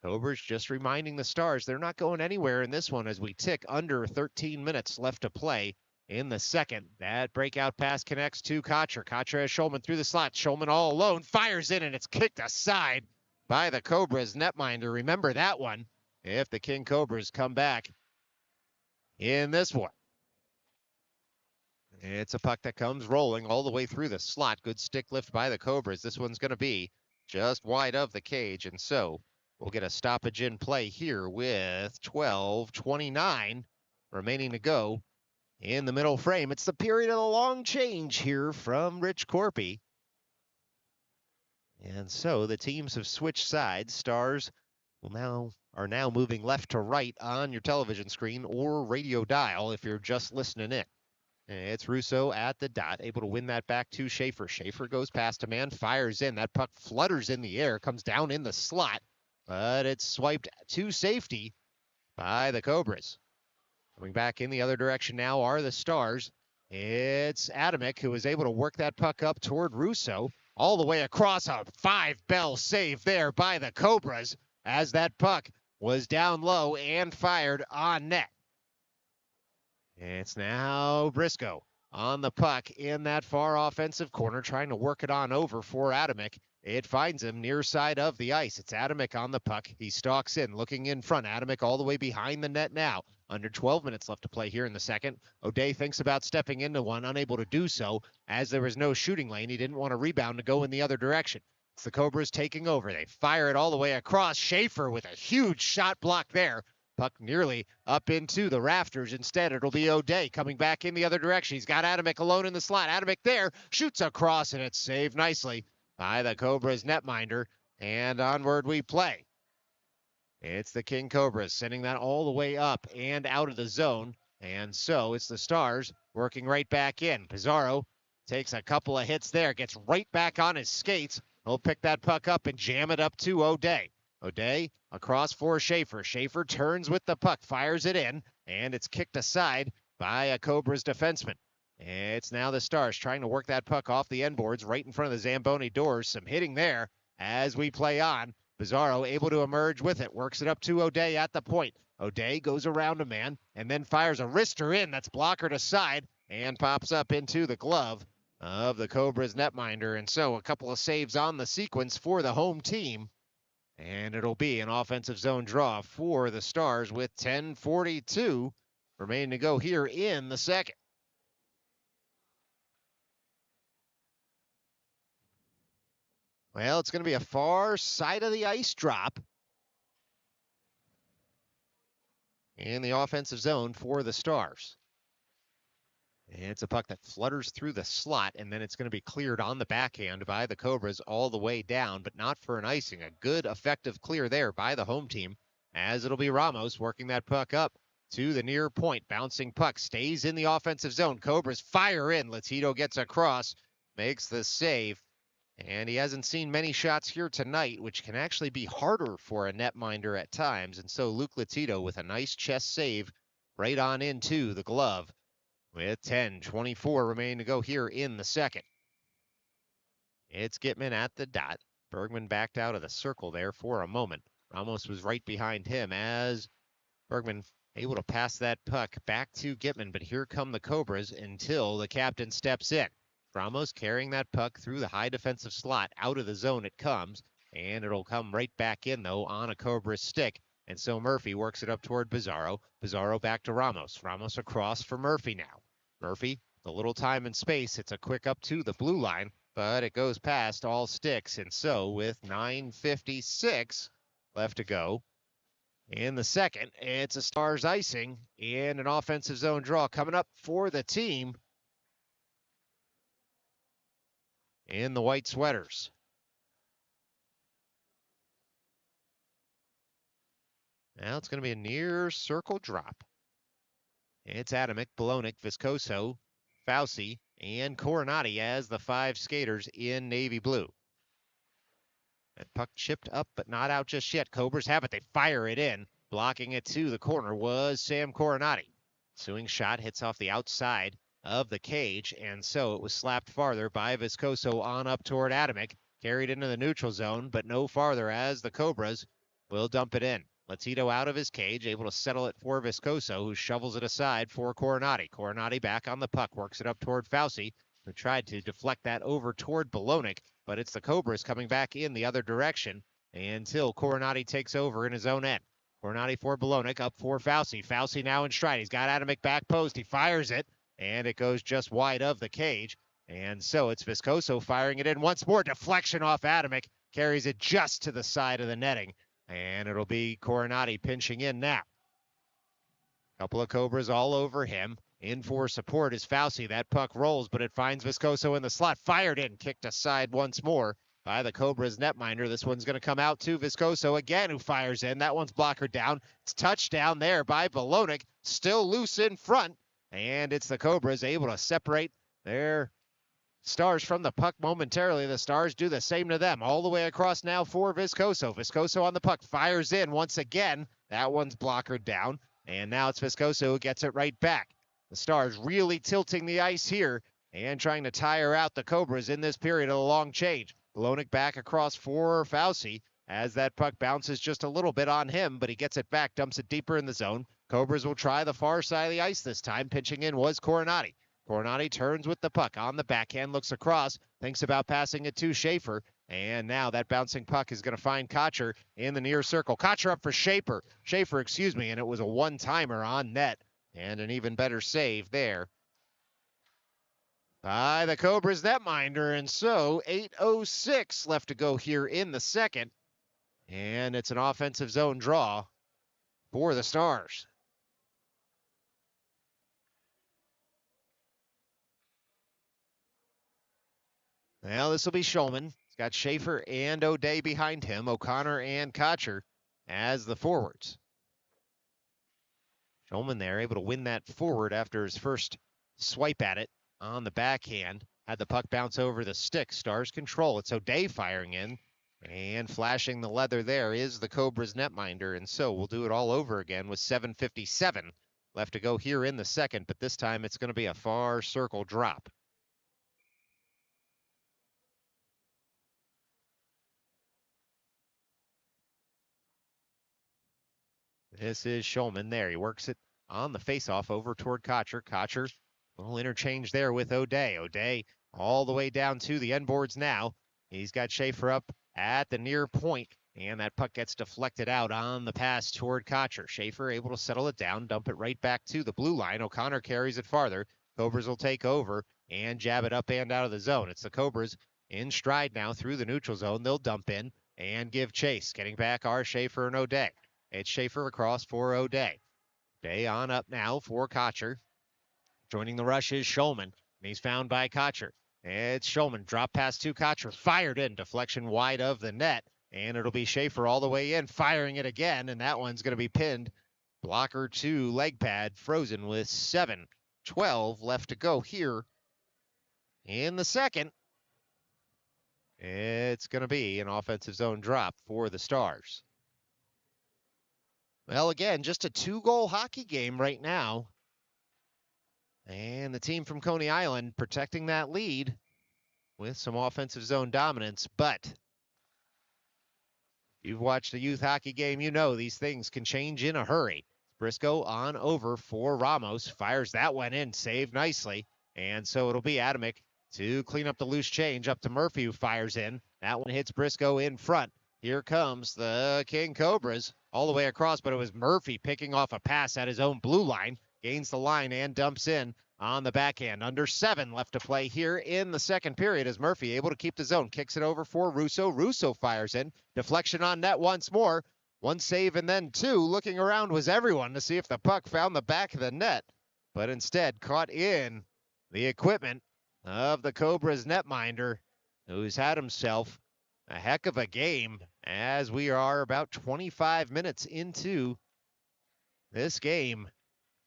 Cobras just reminding the Stars they're not going anywhere in this one as we tick under 13 minutes left to play in the second. That breakout pass connects to Kotcher. Kotcher has Schulman through the slot. Schulman all alone, fires in, and it's kicked aside by the Cobras netminder. Remember that one if the King Cobras come back in this one. It's a puck that comes rolling all the way through the slot. Good stick lift by the Cobras. This one's going to be just wide of the cage, and so we'll get a stoppage in play here with 12:29 remaining to go in the middle frame. It's the period of the long change here from Rich Korpi. And so the teams have switched sides. Stars are now moving left to right on your television screen or radio dial if you're just listening in. It's Russo at the dot, able to win that back to Schaefer. Schaefer goes past a man, fires in. That puck flutters in the air, comes down in the slot, but it's swiped to safety by the Cobras. Coming back in the other direction now are the Stars. It's Adamek who is able to work that puck up toward Russo. All the way across, a 5-bell save there by the Cobras as that puck was down low and fired on net. It's now Briscoe on the puck in that far offensive corner, trying to work it on over for Adamek. It finds him near side of the ice. It's Adamek on the puck. He stalks in, looking in front. Adamek all the way behind the net now. Under 12 minutes left to play here in the second. O'Day thinks about stepping into one, unable to do so, as there was no shooting lane. He didn't want a rebound to go in the other direction. It's the Cobras taking over. They fire it all the way across. Schaefer with a huge shot block there. Puck nearly up into the rafters. Instead, it'll be O'Day coming back in the other direction. He's got Adamek alone in the slot. Adamek there, shoots across, and it's saved nicely by the Cobras netminder. And onward we play. It's the King Cobras sending that all the way up and out of the zone. And so it's the Stars working right back in. Pizarro takes a couple of hits there, gets right back on his skates. He'll pick that puck up and jam it up to O'Day. O'Day across for Schaefer. Schaefer turns with the puck, fires it in, and it's kicked aside by a Cobras defenseman. It's now the Stars trying to work that puck off the end boards right in front of the Zamboni doors. Some hitting there as we play on. Pizarro able to emerge with it, works it up to O'Day at the point. O'Day goes around a man and then fires a wrister in that's blockered aside and pops up into the glove of the Cobras netminder. And so a couple of saves on the sequence for the home team. And it'll be an offensive zone draw for the Stars with 10:42 remaining to go here in the second. Well, it's going to be a far side of the ice drop in the offensive zone for the Stars. And it's a puck that flutters through the slot, and then it's going to be cleared on the backhand by the Cobras all the way down, but not for an icing. A good, effective clear there by the home team, as it'll be Ramos working that puck up to the near point. Bouncing puck stays in the offensive zone. Cobras fire in. Latito gets across, makes the save, and he hasn't seen many shots here tonight, which can actually be harder for a netminder at times. And so Luke Latito with a nice chest save right on into the glove. With 10:24 remaining to go here in the second. It's Gitman at the dot. Bergman backed out of the circle there for a moment. Ramos was right behind him as Bergman able to pass that puck back to Gitman, but here come the Cobras until the captain steps in. Ramos carrying that puck through the high defensive slot. Out of the zone it comes, and it'll come right back in, though, on a Cobra stick. And so Murphy works it up toward Pizarro. Pizarro back to Ramos. Ramos across for Murphy now. Murphy, the little time and space, it's a quick up to the blue line, but it goes past all sticks. And so with 9:56 left to go in the second, it's a Stars icing and an offensive zone draw coming up for the team in the white sweaters. Now it's going to be a near circle drop. It's Adamek, Bolognic, Viscoso, Fauci, and Coronati as the five skaters in navy blue. That puck chipped up, but not out just yet. Cobras have it. They fire it in. Blocking it to the corner was Sam Coronati. Ensuing shot hits off the outside of the cage, and so it was slapped farther by Viscoso on up toward Adamek. Carried into the neutral zone, but no farther as the Cobras will dump it in. Latito out of his cage, able to settle it for Viscoso, who shovels it aside for Coronati. Coronati back on the puck, works it up toward Fauci, who tried to deflect that over toward Bolognic, but it's the Cobras coming back in the other direction until Coronati takes over in his own end. Coronati for Bolognic, up for Fauci. Fauci now in stride. He's got Adamek back post. He fires it, and it goes just wide of the cage. And so it's Viscoso firing it in once more. Deflection off Adamek, carries it just to the side of the netting. And it'll be Coronati pinching in now. Couple of Cobras all over him. In for support is Fauci. That puck rolls, but it finds Viscoso in the slot. Fired in, kicked aside once more by the Cobras netminder. This one's going to come out to Viscoso again, who fires in. That one's blockered down. It's touched down there by Bolognic. Still loose in front. And it's the Cobras able to separate their Stars from the puck momentarily. The Stars do the same to them. All the way across now for Viscoso. Viscoso on the puck. Fires in once again. That one's blockered down. And now it's Viscoso who gets it right back. The Stars really tilting the ice here and trying to tire out the Cobras in this period of the long change. Bolognic back across for Fauci as that puck bounces just a little bit on him, but he gets it back, dumps it deeper in the zone. Cobras will try the far side of the ice this time. Pitching in was Coronati. Coronati turns with the puck on the backhand, looks across, thinks about passing it to Schaefer, and now that bouncing puck is going to find Kocher in the near circle. Kocher up for Schaefer, and it was a one-timer on net, and an even better save there by the Cobras netminder, and so 8:06 left to go here in the second, and it's an offensive zone draw for the Stars. Well, this will be Shulman. He's got Schaefer and O'Day behind him, O'Connor and Kocher as the forwards. Shulman there, able to win that forward after his first swipe at it on the backhand. Had the puck bounce over the stick. Stars control. It's O'Day firing in. And flashing the leather there is the Cobras netminder. And so we'll do it all over again with 7:57 left to go here in the second. But this time it's going to be a far circle drop. This is Shulman there. He works it on the faceoff over toward Kocher. Kocher, a little interchange there with O'Day. O'Day all the way down to the end boards now. He's got Schaefer up at the near point, and that puck gets deflected out on the pass toward Kocher. Schaefer able to settle it down, dump it right back to the blue line. O'Connor carries it farther. Cobras will take over and jab it up and out of the zone. It's the Cobras in stride now through the neutral zone. They'll dump in and give chase. Getting back are Schaefer and O'Day. It's Schaefer across for O'Day. O'Day on up now for Kocher. Joining the rush is Shulman, and he's found by Kocher. It's Shulman, drop pass to Kocher, fired in, deflection wide of the net, and it'll be Schaefer all the way in, firing it again, and that one's going to be pinned. Blocker to leg pad, frozen with 7:12 left to go here in the second. It's going to be an offensive zone drop for the Stars. Well, again, just a 2-goal hockey game right now. And the team from Coney Island protecting that lead with some offensive zone dominance. But if you've watched a youth hockey game, you know these things can change in a hurry. Briscoe on over for Ramos. Fires that one in, saved nicely. And so it'll be Adamek to clean up the loose change up to Murphy, who fires in. That one hits Briscoe in front. Here comes the King Cobras all the way across, but it was Murphy picking off a pass at his own blue line. Gains the line and dumps in on the backhand. Under 7 left to play here in the second period as Murphy able to keep the zone. Kicks it over for Russo. Russo fires in. Deflection on net once more. One save and then two. Looking around was everyone to see if the puck found the back of the net, but instead caught in the equipment of the Cobras netminder, who's had himself a heck of a game as we are about 25 minutes into this game.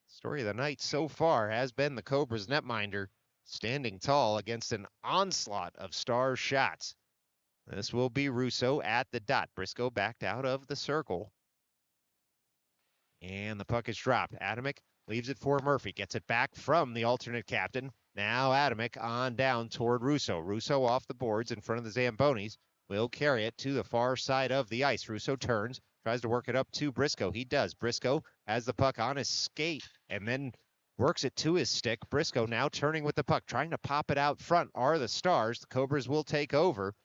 Story of the night so far has been the Cobras netminder standing tall against an onslaught of Stars shots. This will be Russo at the dot. Briscoe backed out of the circle. And the puck is dropped. Adamek leaves it for Murphy. Gets it back from the alternate captain. Now Adamek on down toward Russo. Russo off the boards in front of the Zambonis. Will carry it to the far side of the ice. Russo turns, tries to work it up to Briscoe. He does. Briscoe has the puck on his skate and then works it to his stick. Briscoe now turning with the puck, trying to pop it out front are the Stars. The Cobras will take over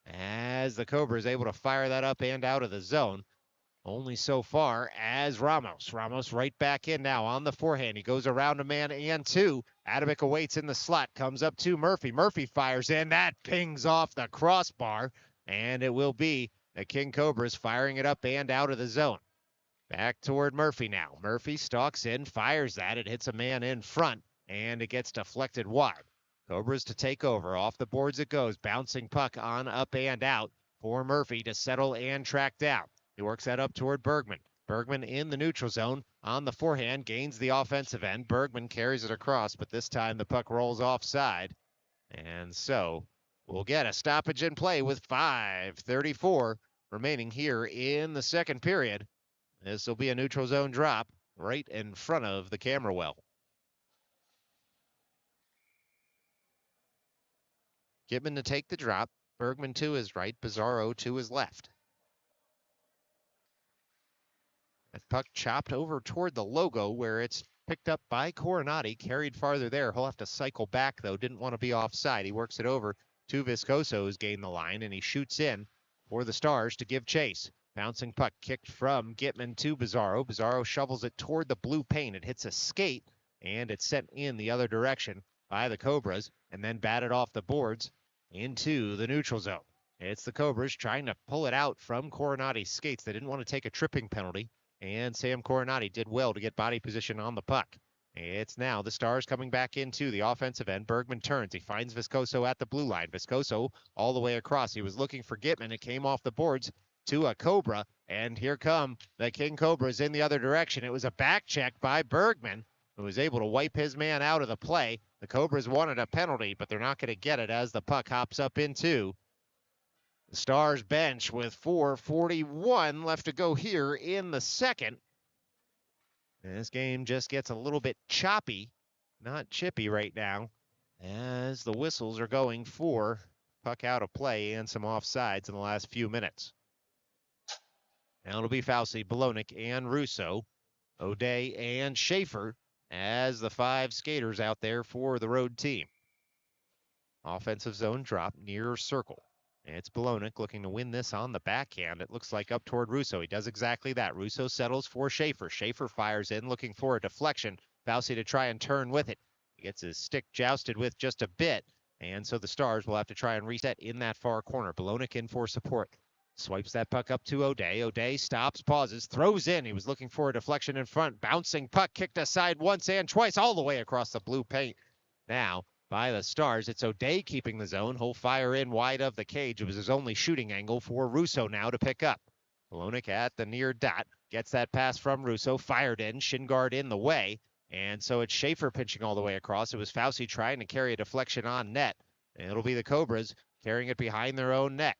as the Cobras able to fire that up and out of the zone. Only so far as Ramos. Ramos right back in now on the forehand. He goes around a man and two. Adamek awaits in the slot. Comes up to Murphy. Murphy fires in. That pings off the crossbar. And it will be the King Cobras firing it up and out of the zone. Back toward Murphy now. Murphy stalks in, fires that. It hits a man in front, and it gets deflected wide. Cobras to take over. Off the boards it goes. Bouncing puck on up and out for Murphy to settle and track down. He works that up toward Bergman. Bergman in the neutral zone on the forehand, gains the offensive end. Bergman carries it across, but this time the puck rolls offside. And so we'll get a stoppage in play with 5:34 remaining here in the second period. This will be a neutral zone drop right in front of the camera well. Gitman to take the drop. Bergman to his right, Bizarro to his left. That puck chopped over toward the logo where it's picked up by Coronati, carried farther there. He'll have to cycle back, though. Didn't want to be offside. He works it over to Viscoso, who's gained the line, and he shoots in for the Stars to give chase. Bouncing puck kicked from Gitman to Bizarro. Bizarro shovels it toward the blue paint. It hits a skate, and it's sent in the other direction by the Cobras, and then batted off the boards into the neutral zone. It's the Cobras trying to pull it out from Coronati's skates. They didn't want to take a tripping penalty, and Sam Coronati did well to get body position on the puck. It's now the Stars coming back into the offensive end. Bergman turns. He finds Viscoso at the blue line. Viscoso all the way across. He was looking for Gitman. It came off the boards to a Cobra, and here come the King Cobras in the other direction. It was a back check by Bergman, who was able to wipe his man out of the play. The Cobras wanted a penalty, but they're not going to get it as the puck hops up into the Stars bench with 4:41 left to go here in the second. And this game just gets a little bit choppy, not chippy right now, as the whistles are going for puck out of play and some offsides in the last few minutes. Now it'll be Fauci, Bolognic, and Russo, O'Day, and Schaefer as the 5 skaters out there for the road team. Offensive zone drop near circle. It's Bolognic looking to win this on the backhand. It looks like up toward Russo. He does exactly that. Russo settles for Schaefer. Schaefer fires in, looking for a deflection. Fauci to try and turn with it. He gets his stick jousted with just a bit, and so the Stars will have to try and reset in that far corner. Bolognic in for support. Swipes that puck up to O'Day. O'Day stops, pauses, throws in. He was looking for a deflection in front. Bouncing puck kicked aside once and twice all the way across the blue paint. Now, by the Stars, it's O'Day keeping the zone. He'll fire in wide of the cage. It was his only shooting angle for Russo now to pick up. Bolognic at the near dot. Gets that pass from Russo. Fired in. Shin guard in the way. And so it's Schaefer pinching all the way across. It was Fauci trying to carry a deflection on net. And it'll be the Cobras carrying it behind their own net.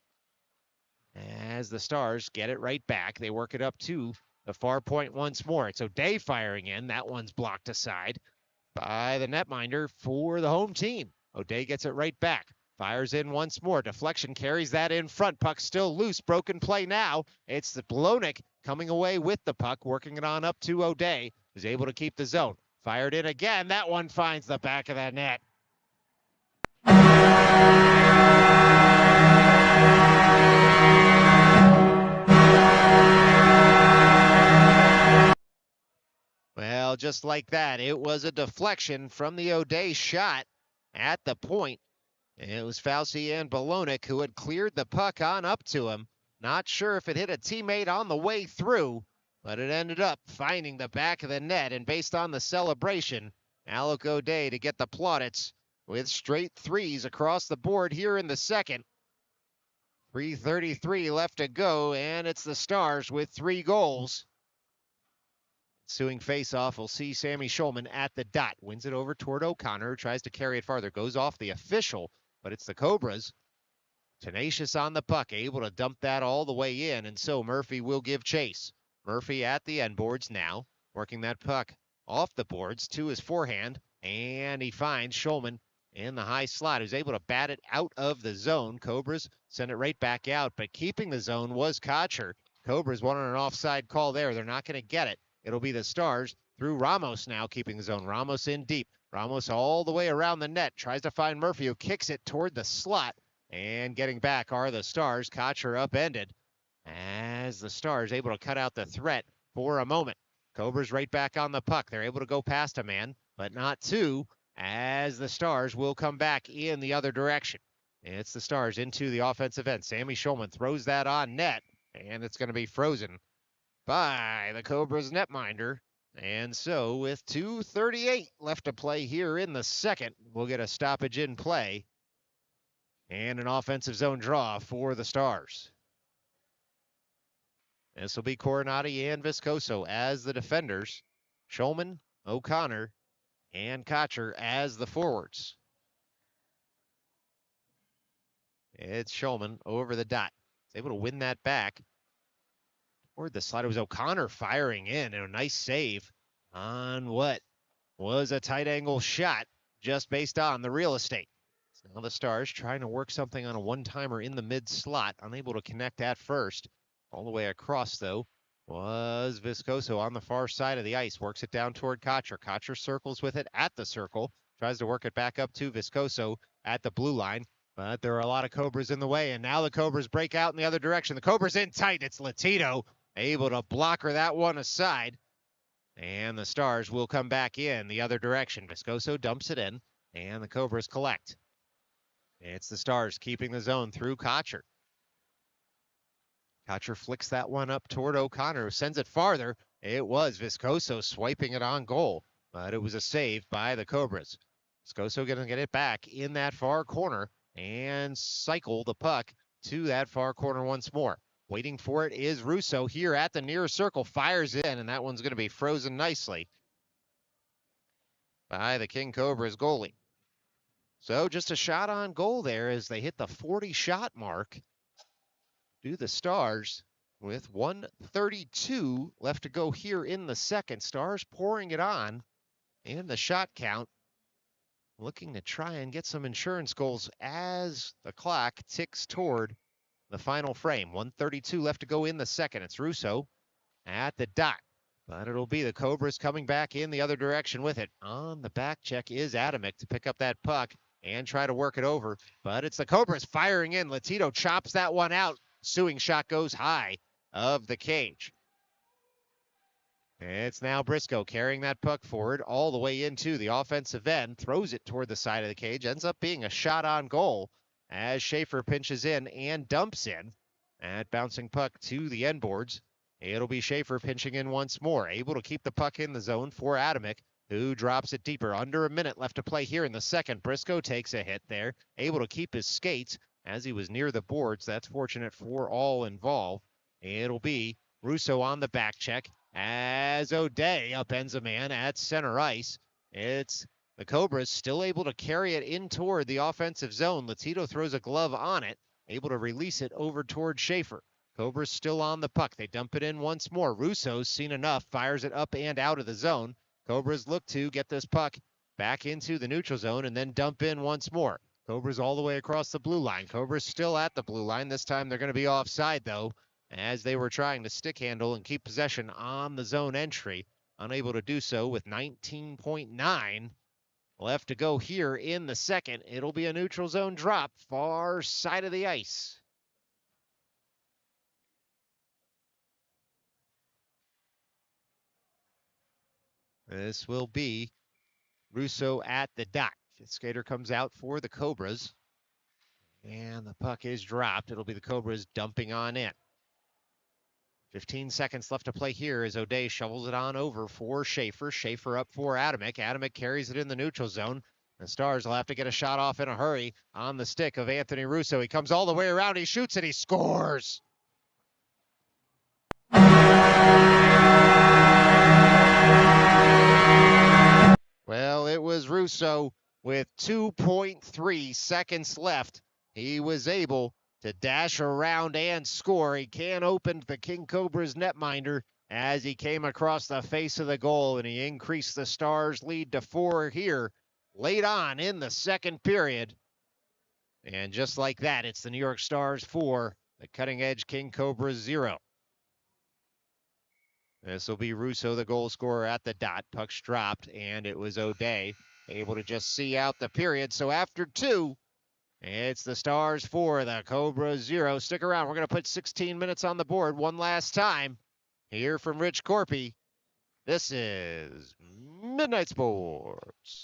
As the Stars get it right back, they work it up to the far point once more. It's O'Day firing in. That one's blocked aside by the netminder for the home team. O'Day gets it right back. Fires in once more. Deflection carries that in front. Puck still loose. Broken play now. It's the Bolognic coming away with the puck, working it on up to O'Day, who's able to keep the zone. Fired in again. That one finds the back of that net. Well, just like that, it was a deflection from the O'Day shot at the point. It was Fauci and Bolognic who had cleared the puck on up to him. Not sure if it hit a teammate on the way through, but it ended up finding the back of the net. And based on the celebration, Alec O'Day to get the plaudits with straight threes across the board here in the second. 3:33 left to go, and it's the Stars with 3 goals. Ensuing face-off, we'll see Sammy Schulman at the dot. Wins it over toward O'Connor, tries to carry it farther. Goes off the official, but it's the Cobras. Tenacious on the puck, able to dump that all the way in, and so Murphy will give chase. Murphy at the end boards now, working that puck off the boards to his forehand, and he finds Schulman in the high slot, who's able to bat it out of the zone. Cobras send it right back out, but keeping the zone was Kocher. Cobras wanted an offside call there. They're not going to get it. It'll be the Stars through Ramos now keeping the zone. Ramos in deep. Ramos all the way around the net. Tries to find Murphy, who kicks it toward the slot. And getting back are the Stars. Kocher upended as the Stars able to cut out the threat for a moment. Cobras right back on the puck. They're able to go past a man, but not two, as the Stars will come back in the other direction. It's the Stars into the offensive end. Sammy Schulman throws that on net, and it's going to be frozen by the Cobras netminder. And so with 2:38 left to play here in the second, we'll get a stoppage in play and an offensive zone draw for the Stars. This will be Coronati and Viscoso as the defenders. Shulman, O'Connor, and Kocher as the forwards. It's Shulman over the dot. He's able to win that back. Toward the slide, it was O'Connor firing in, and a nice save on what was a tight angle shot just based on the real estate. So now the Stars trying to work something on a one-timer in the mid slot, unable to connect at first. All the way across, though, was Viscoso on the far side of the ice. Works it down toward Kocher. Kocher circles with it at the circle. Tries to work it back up to Viscoso at the blue line. But there are a lot of Cobras in the way, and now the Cobras break out in the other direction. The Cobras in tight. It's Latito able to blocker that one aside. And the Stars will come back in the other direction. Viscoso dumps it in, and the Cobras collect. It's the Stars keeping the zone through Kocher. Kocher flicks that one up toward O'Connor, who sends it farther. It was Viscoso swiping it on goal, but it was a save by the Cobras. Viscoso going to get it back in that far corner and cycle the puck to that far corner once more. Waiting for it is Russo here at the near circle. Fires in, and that one's going to be frozen nicely by the King Cobras goalie. So just a shot on goal there as they hit the 40-shot mark. Do the Stars with 1:32 left to go here in the second. Stars pouring it on, and the shot count looking to try and get some insurance goals as the clock ticks toward the final frame. 1:32 left to go in the second. It's Russo at the dot, but it'll be the Cobras coming back in the other direction with it. On the back check is Adamick to pick up that puck and try to work it over, but it's the Cobras firing in. Latito chops that one out. Suing shot goes high of the cage. It's now Briscoe carrying that puck forward all the way into the offensive end, throws it toward the side of the cage, ends up being a shot on goal as Schaefer pinches in and dumps in. That bouncing puck to the end boards. It'll be Schaefer pinching in once more, able to keep the puck in the zone for Adamick, who drops it deeper. Under a minute left to play here in the second. Briscoe takes a hit there, able to keep his skates as he was near the boards. That's fortunate for all involved. It'll be Russo on the back check as O'Day upends a man at center ice. It's the Cobras still able to carry it in toward the offensive zone. Latito throws a glove on it, able to release it over toward Schaefer. Cobras still on the puck. They dump it in once more. Russo's seen enough, fires it up and out of the zone. Cobras look to get this puck back into the neutral zone and then dump in once more. Cobras all the way across the blue line. Cobras still at the blue line. This time they're going to be offside, though, as they were trying to stick handle and keep possession on the zone entry. Unable to do so with 19.9 left to go here in the second. It'll be a neutral zone drop, far side of the ice. This will be Russo at the dot. Fifth skater comes out for the Cobras. And the puck is dropped. It'll be the Cobras dumping on in. 15 seconds left to play here as O'Day shovels it on over for Schaefer. Schaefer up for Adamick. Adamick carries it in the neutral zone. The Stars will have to get a shot off in a hurry on the stick of Anthony Russo. He comes all the way around. He shoots it. He scores. Well, it was Russo with 2.3 seconds left. He was able to dash around and score. He can open the King Cobras netminder as he came across the face of the goal, and he increased the Stars' lead to 4 here late on in the second period. And just like that, it's the New York Stars 4, the Cutting Edge King Cobras 0. This will be Russo, the goal scorer at the dot. Puck's dropped, and it was O'Day able to just see out the period. So after 2, it's the Stars 4, the Cobras 0. Stick around. We're going to put 16 minutes on the board one last time. Here from Rich Korpi, this is Midnight Sports.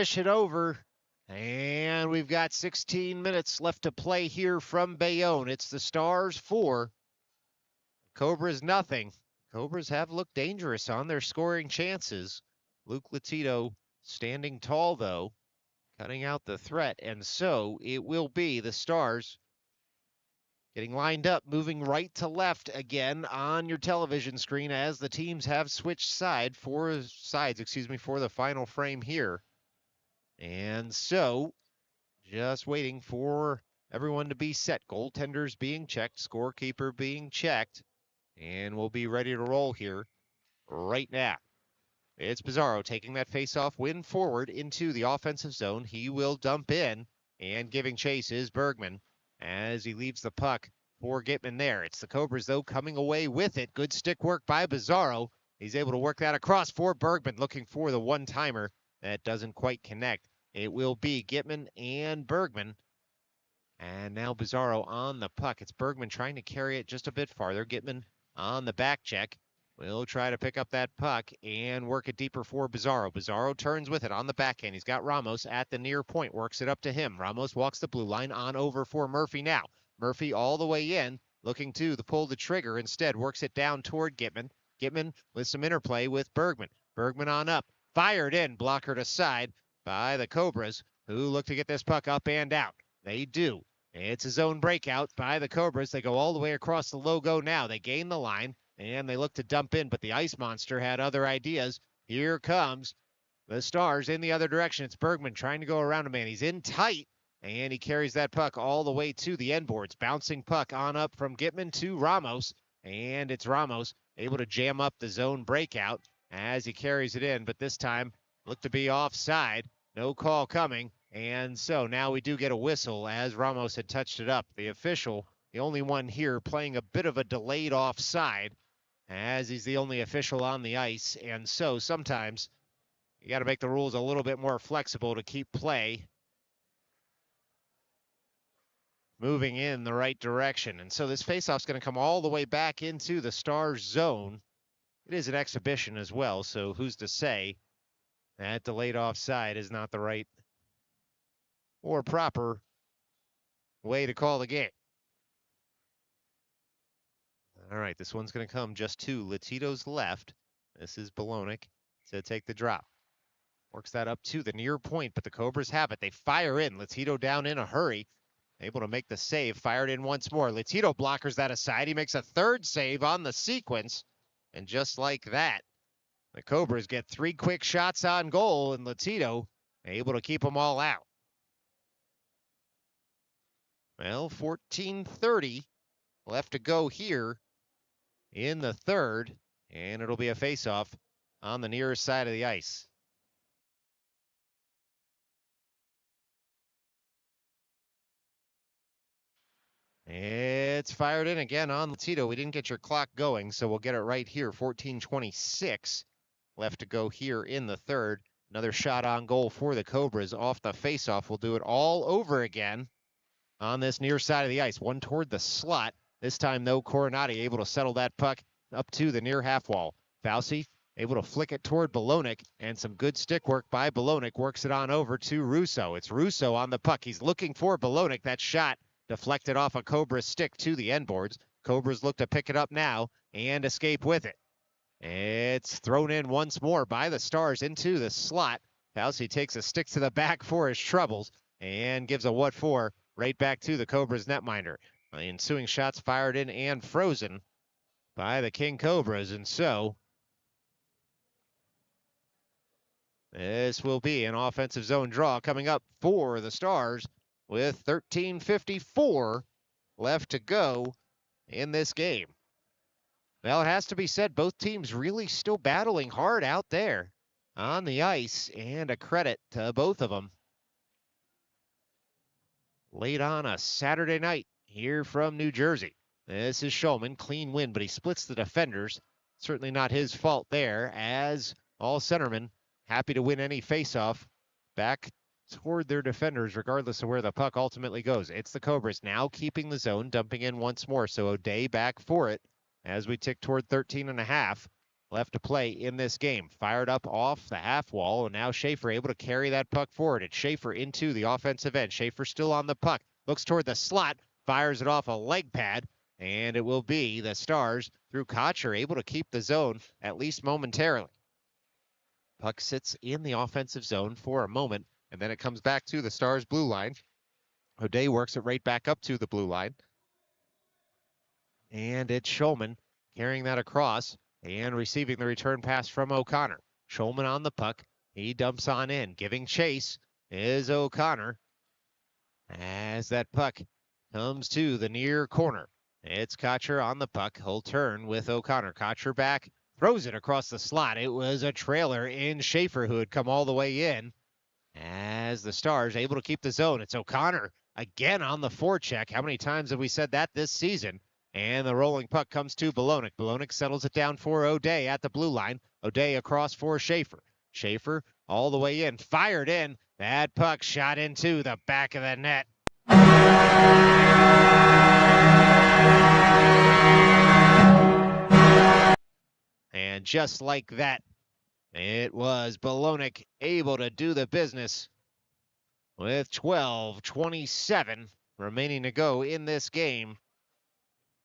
finish it over. And we've got 16 minutes left to play here from Bayonne. It's the Stars 4, Cobras nothing. Cobras have looked dangerous on their scoring chances. Luke Latito standing tall, though, cutting out the threat. And so it will be the Stars getting lined up, moving right to left again on your television screen as the teams have switched sides for the final frame here. And so just waiting for everyone to be set. Goaltenders being checked, scorekeeper being checked, and we'll be ready to roll here right now. It's Pizarro taking that face-off win forward into the offensive zone. He will dump in, and giving chase is Bergman as he leaves the puck for Gitman there. It's the Cobras, though, coming away with it. Good stick work by Pizarro. He's able to work that across for Bergman, looking for the one-timer. That doesn't quite connect. It will be Gitman and Bergman. And now Pizarro on the puck. It's Bergman trying to carry it just a bit farther. Gitman on the back check. Will try to pick up that puck and work it deeper for Pizarro. Pizarro turns with it on the backhand. He's got Ramos at the near point. Works it up to him. Ramos walks the blue line on over for Murphy now. Murphy all the way in, looking to pull the trigger. Instead, works it down toward Gitman. Gitman with some interplay with Bergman. Bergman on up. Fired in. Blockered aside by the Cobras, who look to get this puck up and out. They do. It's a zone breakout by the Cobras. They go all the way across the logo now. They gain the line, and they look to dump in, but the Ice Monster had other ideas. Here comes the Stars in the other direction. It's Bergman trying to go around a man. He's in tight, and he carries that puck all the way to the end boards. Bouncing puck on up from Gitman to Ramos, and it's Ramos able to jam up the zone breakout as he carries it in, but this time looked to be offside. No call coming, and so now we do get a whistle as Ramos had touched it up. The official, the only one here playing a bit of a delayed offside, as he's the only official on the ice, and so sometimes you got to make the rules a little bit more flexible to keep play moving in the right direction. And so this faceoff's going to come all the way back into the Stars zone. It is an exhibition as well, so who's to say that delayed offside is not the right or proper way to call the game. All right, this one's going to come just to Latito's left. This is Bayonne to take the drop. Works that up to the near point, but the Cobras have it. They fire in. Latito down in a hurry. Able to make the save. Fired in once more. Latito blockers that aside. He makes a third save on the sequence. And just like that, the Cobras get 3 quick shots on goal, and Latito able to keep them all out. Well, 14:30 left to go here in the third, and it'll be a face-off on the nearest side of the ice. It's fired in again on Latito. We didn't get your clock going, so we'll get it right here. 14:26 left to go here in the third. Another shot on goal for the Cobras off the faceoff. We'll do it all over again on this near side of the ice. One toward the slot. This time, though, Coronati able to settle that puck up to the near half wall. Fauci able to flick it toward Bayonne, and some good stick work by Bayonne. Works it on over to Russo. It's Russo on the puck. He's looking for Bayonne. That shot deflected off a Cobra's stick to the end boards. Cobras look to pick it up now and escape with it. It's thrown in once more by the Stars into the slot. Fauci takes a stick to the back for his troubles and gives a what for right back to the Cobras netminder. The ensuing shots fired in and frozen by the King Cobras, and so this will be an offensive zone draw coming up for the Stars with 13:54 left to go in this game. Well, it has to be said, both teams really still battling hard out there on the ice, and a credit to both of them. Late on a Saturday night here from New Jersey. This is Shulman, clean win, but he splits the defenders. Certainly not his fault there, as all centermen happy to win any faceoff back toward their defenders, regardless of where the puck ultimately goes. It's the Cobras now keeping the zone, dumping in once more. So O'Day back for it as we tick toward 13 and a half. left to play in this game. Fired up off the half wall, and now Schaefer able to carry that puck forward. It's Schaefer into the offensive end. Schaefer still on the puck. Looks toward the slot, fires it off a leg pad, and it will be the Stars through Kocher able to keep the zone at least momentarily. Puck sits in the offensive zone for a moment, and then it comes back to the Stars blue line. O'Day works it right back up to the blue line. And it's Schulman carrying that across and receiving the return pass from O'Connor. Schulman on the puck. He dumps on in. Giving chase is O'Connor as that puck comes to the near corner. It's Kocher on the puck. He'll turn with O'Connor. Kocher back, throws it across the slot. It was a trailer in Schaefer who had come all the way in as the Stars able to keep the zone. It's O'Connor again on the forecheck. How many times have we said that this season? And the rolling puck comes to Bayonne. Bayonne settles it down for O'Day at the blue line. O'Day across for Schaefer. Schaefer all the way in, fired in. That puck shot into the back of the net. And just like that, it was Bayonne able to do the business with 12:27 remaining to go in this game.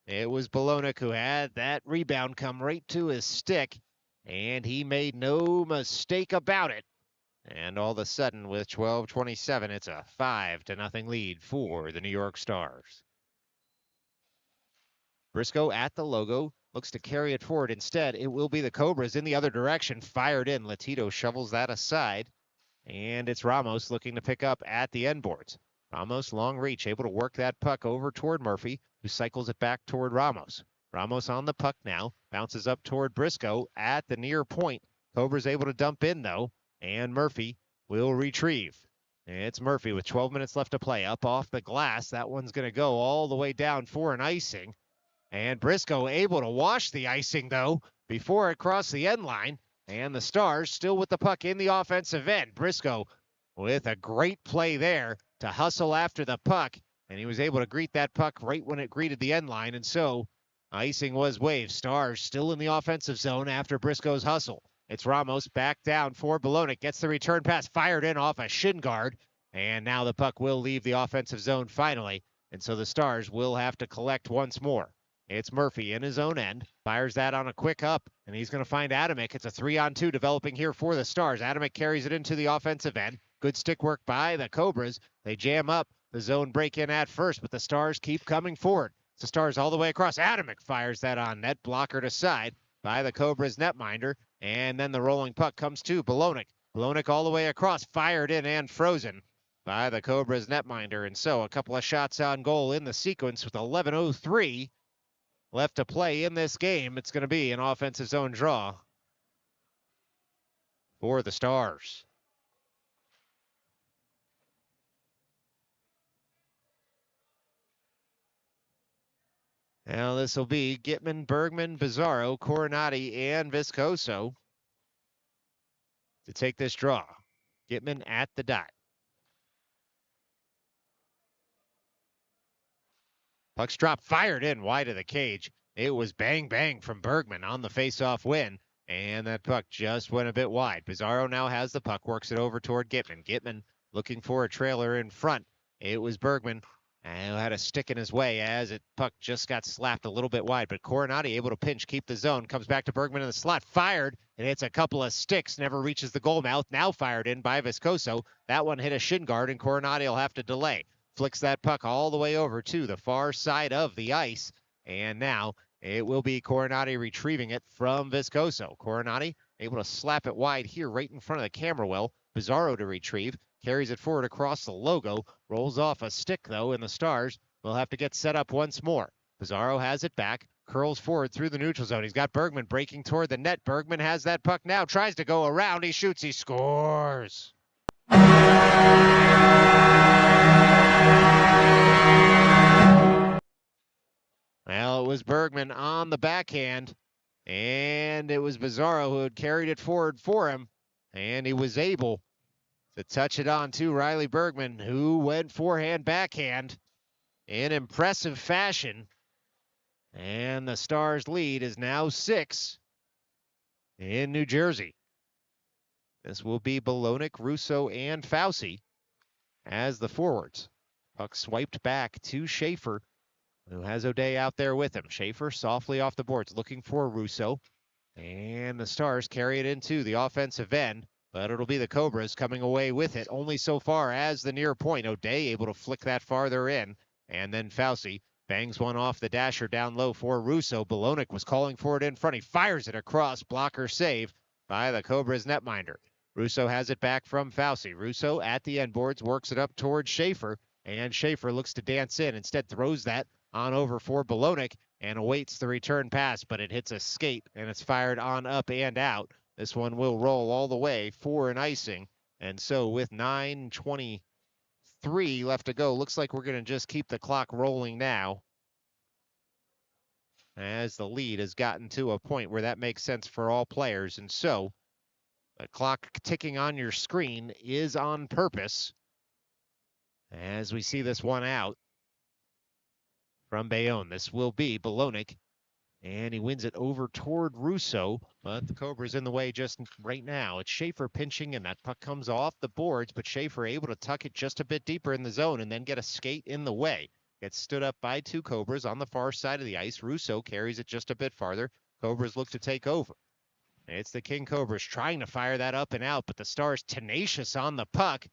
It was Bayonne who had that rebound come right to his stick, and he made no mistake about it. And all of a sudden, with 12:27, it's a 5-0 lead for the New York Stars. Briscoe at the logo, looks to carry it forward. Instead, it will be the Cobras in the other direction, fired in. Latito shovels that aside, and it's Ramos looking to pick up at the end boards. Ramos, long reach, able to work that puck over toward Murphy, who cycles it back toward Ramos. Ramos on the puck now, bounces up toward Briscoe at the near point. Cobras able to dump in, though, and Murphy will retrieve. It's Murphy with 12 minutes left to play. Up off the glass, that one's going to go all the way down for an icing. And Briscoe able to wash the icing, though, before it crossed the end line. And the Stars still with the puck in the offensive end. Briscoe with a great play there to hustle after the puck, and he was able to greet that puck right when it greeted the end line, and so icing was waved. Stars still in the offensive zone after Briscoe's hustle. It's Ramos back down for Bayonne. Gets the return pass fired in off a shin guard, and now the puck will leave the offensive zone finally, and so the Stars will have to collect once more. It's Murphy in his own end, fires that on a quick up, and he's going to find Adamick. It's a 3-on-2 developing here for the Stars. Adamick carries it into the offensive end. Good stick work by the Cobras. They jam up the zone break in at first, but the Stars keep coming forward. It's the Stars all the way across. Adamick fires that on net, blockered aside by the Cobras netminder, and then the rolling puck comes to Bayonne. Bayonne all the way across, fired in and frozen by the Cobras netminder, and so a couple of shots on goal in the sequence with 11:03 left to play in this game. It's going to be an offensive zone draw for the Stars. Now this will be Gitman, Bergman, Bizarro, Coronati, and Viscoso to take this draw. Gitman at the dot. Puck's dropped, fired in wide of the cage. It was bang bang from Bergman on the face-off win, and that puck just went a bit wide. Bizarro now has the puck, works it over toward Gitman. Gitman looking for a trailer in front. It was Bergman, and had a stick in his way as it puck just got slapped a little bit wide. But Coronati able to pinch, keep the zone, comes back to Bergman in the slot, fired, and hits a couple of sticks, never reaches the goal mouth. Now fired in by Viscoso. That one hit a shin guard, and Coronati will have to delay. Flicks that puck all the way over to the far side of the ice, and now it will be Coronati retrieving it from Viscoso. Coronati able to slap it wide here right in front of the camera well. Bizarro to retrieve, carries it forward across the logo, rolls off a stick though, and the Stars will have to get set up once more. Bizarro has it back, curls forward through the neutral zone. He's got Bergman breaking toward the net. Bergman has that puck now, tries to go around, he shoots, he scores. Well, it was Bergman on the backhand, and it was Bizarro who had carried it forward for him, and he was able to touch it on to Riley Bergman, who went forehand backhand in impressive fashion. And the Stars lead is now 6. in New Jersey. This will be Bologna, Russo, and Fauci as the forwards. Puck swiped back to Schaefer, who has O'Day out there with him. Schaefer softly off the boards, looking for Russo. And the Stars carry it into the offensive end, but it'll be the Cobras coming away with it only so far as the near point. O'Day able to flick that farther in, and then Fauci bangs one off the dasher down low for Russo. Bologna was calling for it in front. He fires it across. Blocker save by the Cobras netminder. Russo has it back from Fauci. Russo at the end boards works it up towards Schaefer, and Schaefer looks to dance in. Instead throws that on over for Bologna and awaits the return pass, but it hits a skate and it's fired on up and out. This one will roll all the way for an icing. And so with 9:23 left to go, looks like we're going to just keep the clock rolling now, as the lead has gotten to a point where that makes sense for all players. And so the clock ticking on your screen is on purpose as we see this one out from Bayonne. This will be Bologna, and he wins it over toward Russo, but the Cobra's in the way just right now. It's Schaefer pinching, and that puck comes off the boards, but Schaefer able to tuck it just a bit deeper in the zone and then get a skate in the way. Gets stood up by two Cobras on the far side of the ice. Russo carries it just a bit farther. Cobras look to take over. It's the King Cobras trying to fire that up and out, but the Stars tenacious on the puck,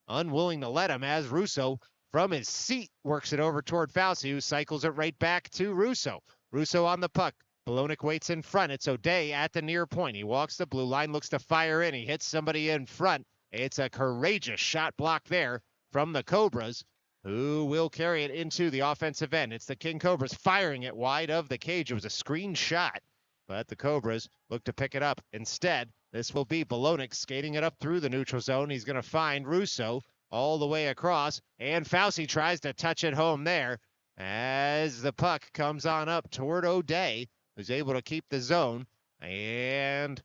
unwilling to let him, as Russo from his seat works it over toward Fauci, who cycles it right back to Russo. Russo on the puck. Bologna waits in front. It's O'Day at the near point. He walks the blue line, looks to fire in. He hits somebody in front. It's a courageous shot block there from the Cobras, who will carry it into the offensive end. It's the King Cobras firing it wide of the cage. It was a screen shot, but the Cobras look to pick it up. Instead, this will be Bologna skating it up through the neutral zone. He's going to find Russo all the way across, and Fauci tries to touch it home there as the puck comes on up toward O'Day, who's able to keep the zone and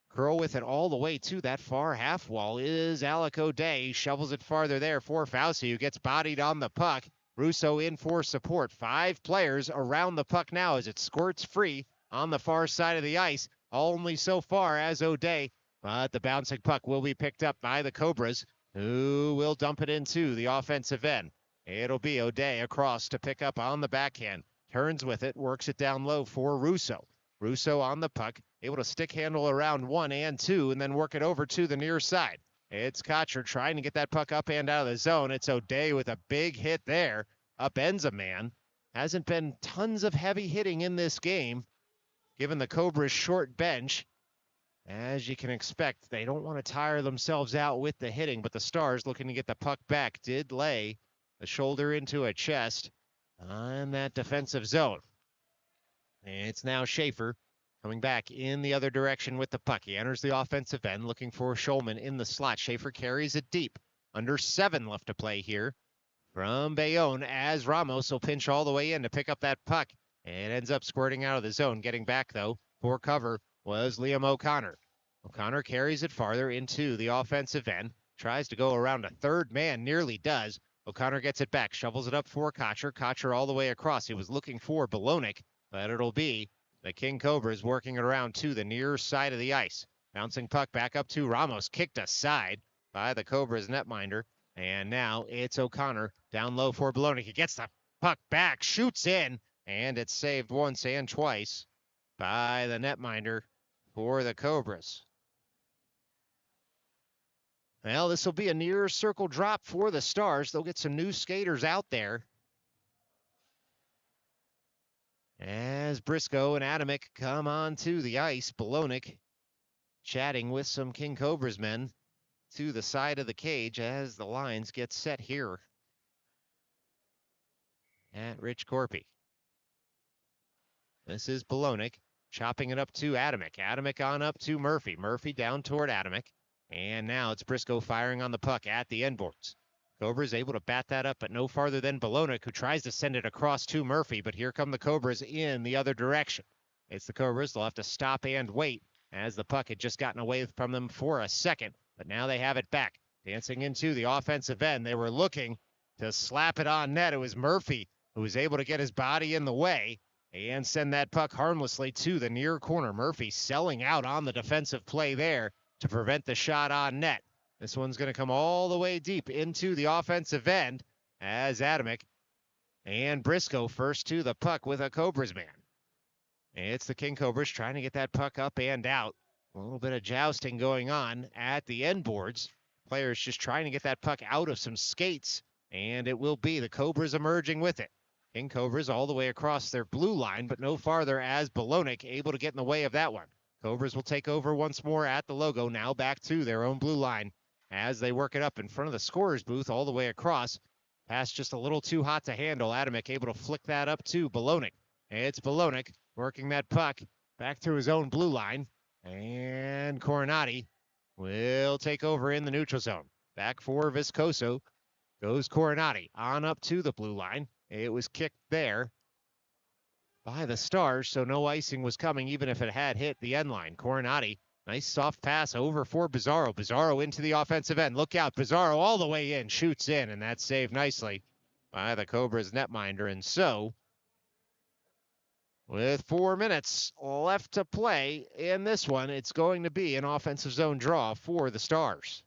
curl with it all the way to that far half wall is Alec O'Day. He shovels it farther there for Fauci, who gets bodied on the puck. Russo in for support. 5 players around the puck now as it squirts free on the far side of the ice. Only so far as O'Day, but the bouncing puck will be picked up by the Cobras, who will dump it into the offensive end. It'll be O'Day across to pick up on the backhand. Turns with it, works it down low for Russo. Russo on the puck, able to stick handle around 1 and 2, and then work it over to the near side. It's Kotcher trying to get that puck up and out of the zone. It's O'Day with a big hit there. Upends a man. Hasn't been tons of heavy hitting in this game, given the Cobras' short bench. As you can expect, they don't want to tire themselves out with the hitting, but the Stars, looking to get the puck back, did lay a shoulder into a chest on that defensive zone. And it's now Schaefer coming back in the other direction with the puck. He enters the offensive end, looking for Schulman in the slot. Schaefer carries it deep. Under 7 left to play here from Bayonne, as Ramos will pinch all the way in to pick up that puck and ends up squirting out of the zone. Getting back, though, for cover was Liam O'Connor. O'Connor carries it farther into the offensive end, tries to go around a third man, nearly does. O'Connor gets it back, shovels it up for Kotcher. Kotcher all the way across. He was looking for Bologna, but it'll be the King Cobras working it around to the near side of the ice. Bouncing puck back up to Ramos, kicked aside by the Cobras netminder. And now it's O'Connor down low for Bologna. He gets the puck back, shoots in, and it's saved once and twice by the netminder for the Cobras. Well, this will be a near circle drop for the Stars. They'll get some new skaters out there, as Briscoe and Adamick come onto the ice. Bologna chatting with some King Cobras men to the side of the cage as the lines get set here at Rich Korpi. This is Bologna chopping it up to Adamick. Adamick on up to Murphy. Murphy down toward Adamick. And now it's Briscoe firing on the puck at the end boards. Cobras able to bat that up, but no farther than Bologna, who tries to send it across to Murphy. But here come the Cobras in the other direction. It's the Cobras. They'll have to stop and wait, as the puck had just gotten away from them for a second. But now they have it back. Dancing into the offensive end. They were looking to slap it on net. It was Murphy who was able to get his body in the way. and send that puck harmlessly to the near corner. Murphy selling out on the defensive play there to prevent the shot on net. This one's going to come all the way deep into the offensive end as Adamick and Briscoe first to the puck with a Cobras man. It's the King Cobras trying to get that puck up and out. A little bit of jousting going on at the end boards. Players just trying to get that puck out of some skates, and it will be the Cobras emerging with it. King Cobras all the way across their blue line, but no farther as Bayonne able to get in the way of that one. Cobras will take over once more at the logo, now back to their own blue line as they work it up in front of the scorer's booth all the way across. Pass just a little too hot to handle. Adamick able to flick that up to Bayonne. It's Bayonne working that puck back through his own blue line. And Coronati will take over in the neutral zone. Back for Viscoso goes Coronati on up to the blue line. It was kicked there by the Stars, so no icing was coming even if it had hit the end line. Coronati, nice soft pass over for Bizarro. Bizarro into the offensive end. Look out, Bizarro all the way in, shoots in, and that's saved nicely by the Cobras netminder. And so, with 4 minutes left to play in this one, it's going to be an offensive zone draw for the Stars.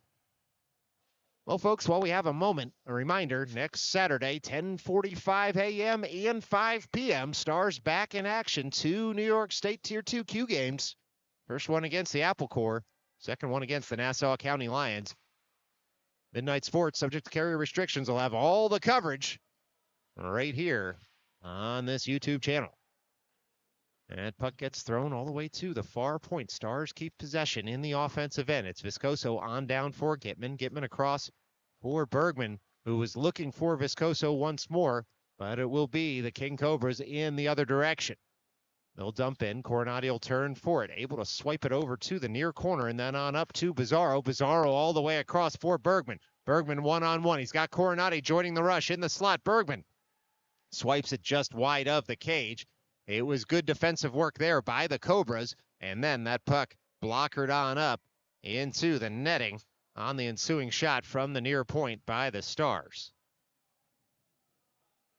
Well, folks, while we have a moment, a reminder, next Saturday, 10:45 a.m. and 5 p.m., Stars back in action. 2 New York State Tier 2 Q games. First one against the Apple Corps, second one against the Nassau County Lions. Midnight Sports, subject to carrier restrictions, will have all the coverage right here on this YouTube channel. And puck gets thrown all the way to the far point. Stars keep possession in the offensive end. It's Viscoso on down for Gitman. Gitman across for Bergman, who was looking for Viscoso once more, but it will be the King Cobras in the other direction. They'll dump in. Coronati will turn for it. Able to swipe it over to the near corner and then on up to Bizarro. Bizarro all the way across for Bergman. Bergman one-on-one. He's got Coronati joining the rush in the slot. Bergman swipes it just wide of the cage. It was good defensive work there by the Cobras, and then that puck blockered on up into the netting on the ensuing shot from the near point by the Stars.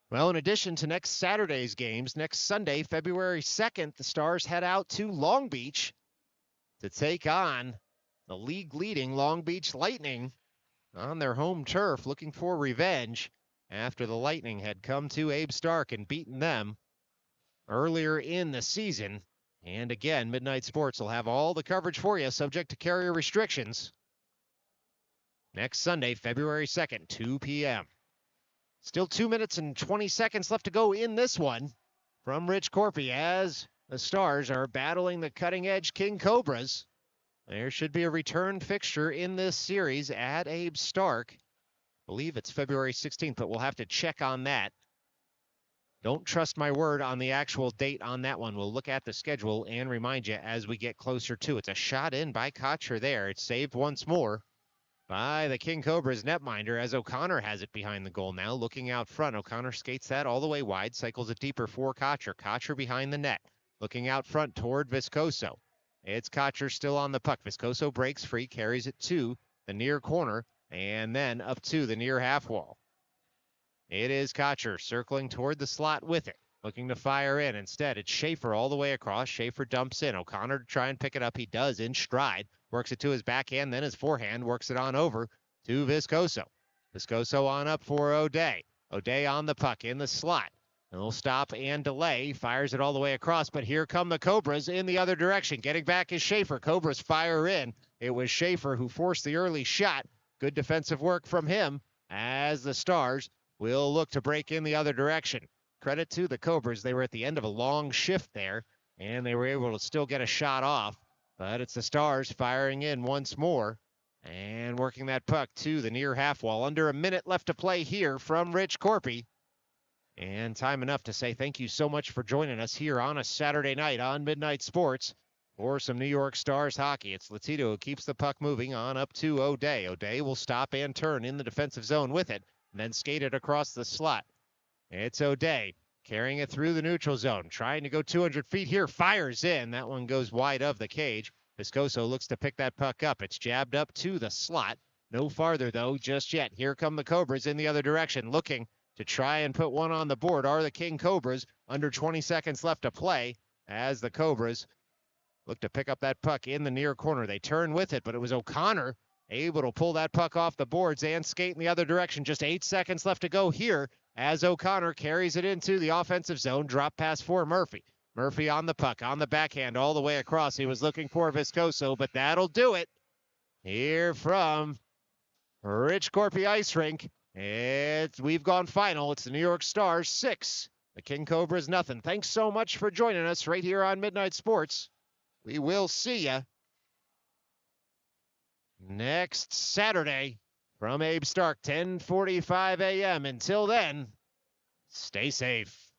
Well, in addition to next Saturday's games, next Sunday, February 2nd, the Stars head out to Long Beach to take on the league-leading Long Beach Lightning on their home turf, looking for revenge after the Lightning had come to Abe Stark and beaten them earlier in the season. And again, Midnight Sports will have all the coverage for you, subject to carrier restrictions. Next Sunday, February 2nd, 2 p.m. Still 2 minutes and 20 seconds left to go in this one from Rich Korpi as the Stars are battling the cutting-edge King Cobras. There should be a return fixture in this series at Abe Stark. I believe it's February 16th, but we'll have to check on that. Don't trust my word on the actual date on that one. We'll look at the schedule and remind you as we get closer to it. It's a shot in by Kocher there. It's saved once more by the King Cobras netminder as O'Connor has it behind the goal now. Looking out front, O'Connor skates that all the way wide, cycles it deeper for Kocher. Kocher behind the net. Looking out front toward Viscoso. It's Kocher still on the puck. Viscoso breaks free, carries it to the near corner, and then up to the near half wall. It is Kocher circling toward the slot with it, looking to fire in. Instead, it's Schaefer all the way across. Schaefer dumps in. O'Connor to try and pick it up. He does in stride. Works it to his backhand, then his forehand. Works it on over to Viscoso. Viscoso on up for O'Day. O'Day on the puck in the slot. A little stop and delay. Fires it all the way across, but here come the Cobras in the other direction. Getting back is Schaefer. Cobras fire in. It was Schaefer who forced the early shot. Good defensive work from him as the Stars will look to break in the other direction. Credit to the Cobras. They were at the end of a long shift there, and they were able to still get a shot off. But it's the Stars firing in once more and working that puck to the near half wall. Under a minute left to play here from Rich Korpi. And time enough to say thank you so much for joining us here on a Saturday night on Midnight Sports for some New York Stars hockey. It's Latito who keeps the puck moving on up to O'Day. O'Day will stop and turn in the defensive zone with it, and then skate it across the slot. It's O'Day carrying it through the neutral zone, trying to go 200 feet here, fires in. That one goes wide of the cage. Viscoso looks to pick that puck up. It's jabbed up to the slot. No farther, though, just yet. Here come the Cobras in the other direction, looking to try and put one on the board are the King Cobras. Under 20 seconds left to play as the Cobras look to pick up that puck in the near corner. They turn with it, but it was O'Connor able to pull that puck off the boards and skate in the other direction. Just 8 seconds left to go here as O'Connor carries it into the offensive zone. Drop pass for Murphy. Murphy on the puck, on the backhand, all the way across. He was looking for Viscoso, but that'll do it. Here from Rich Korpi Ice Rink. We've gone final. It's the New York Stars 6. The King Cobras nothing. Thanks so much for joining us right here on Midnight Sports. We will see you next Saturday from Abe Stark, 10:45 a.m. Until then, stay safe.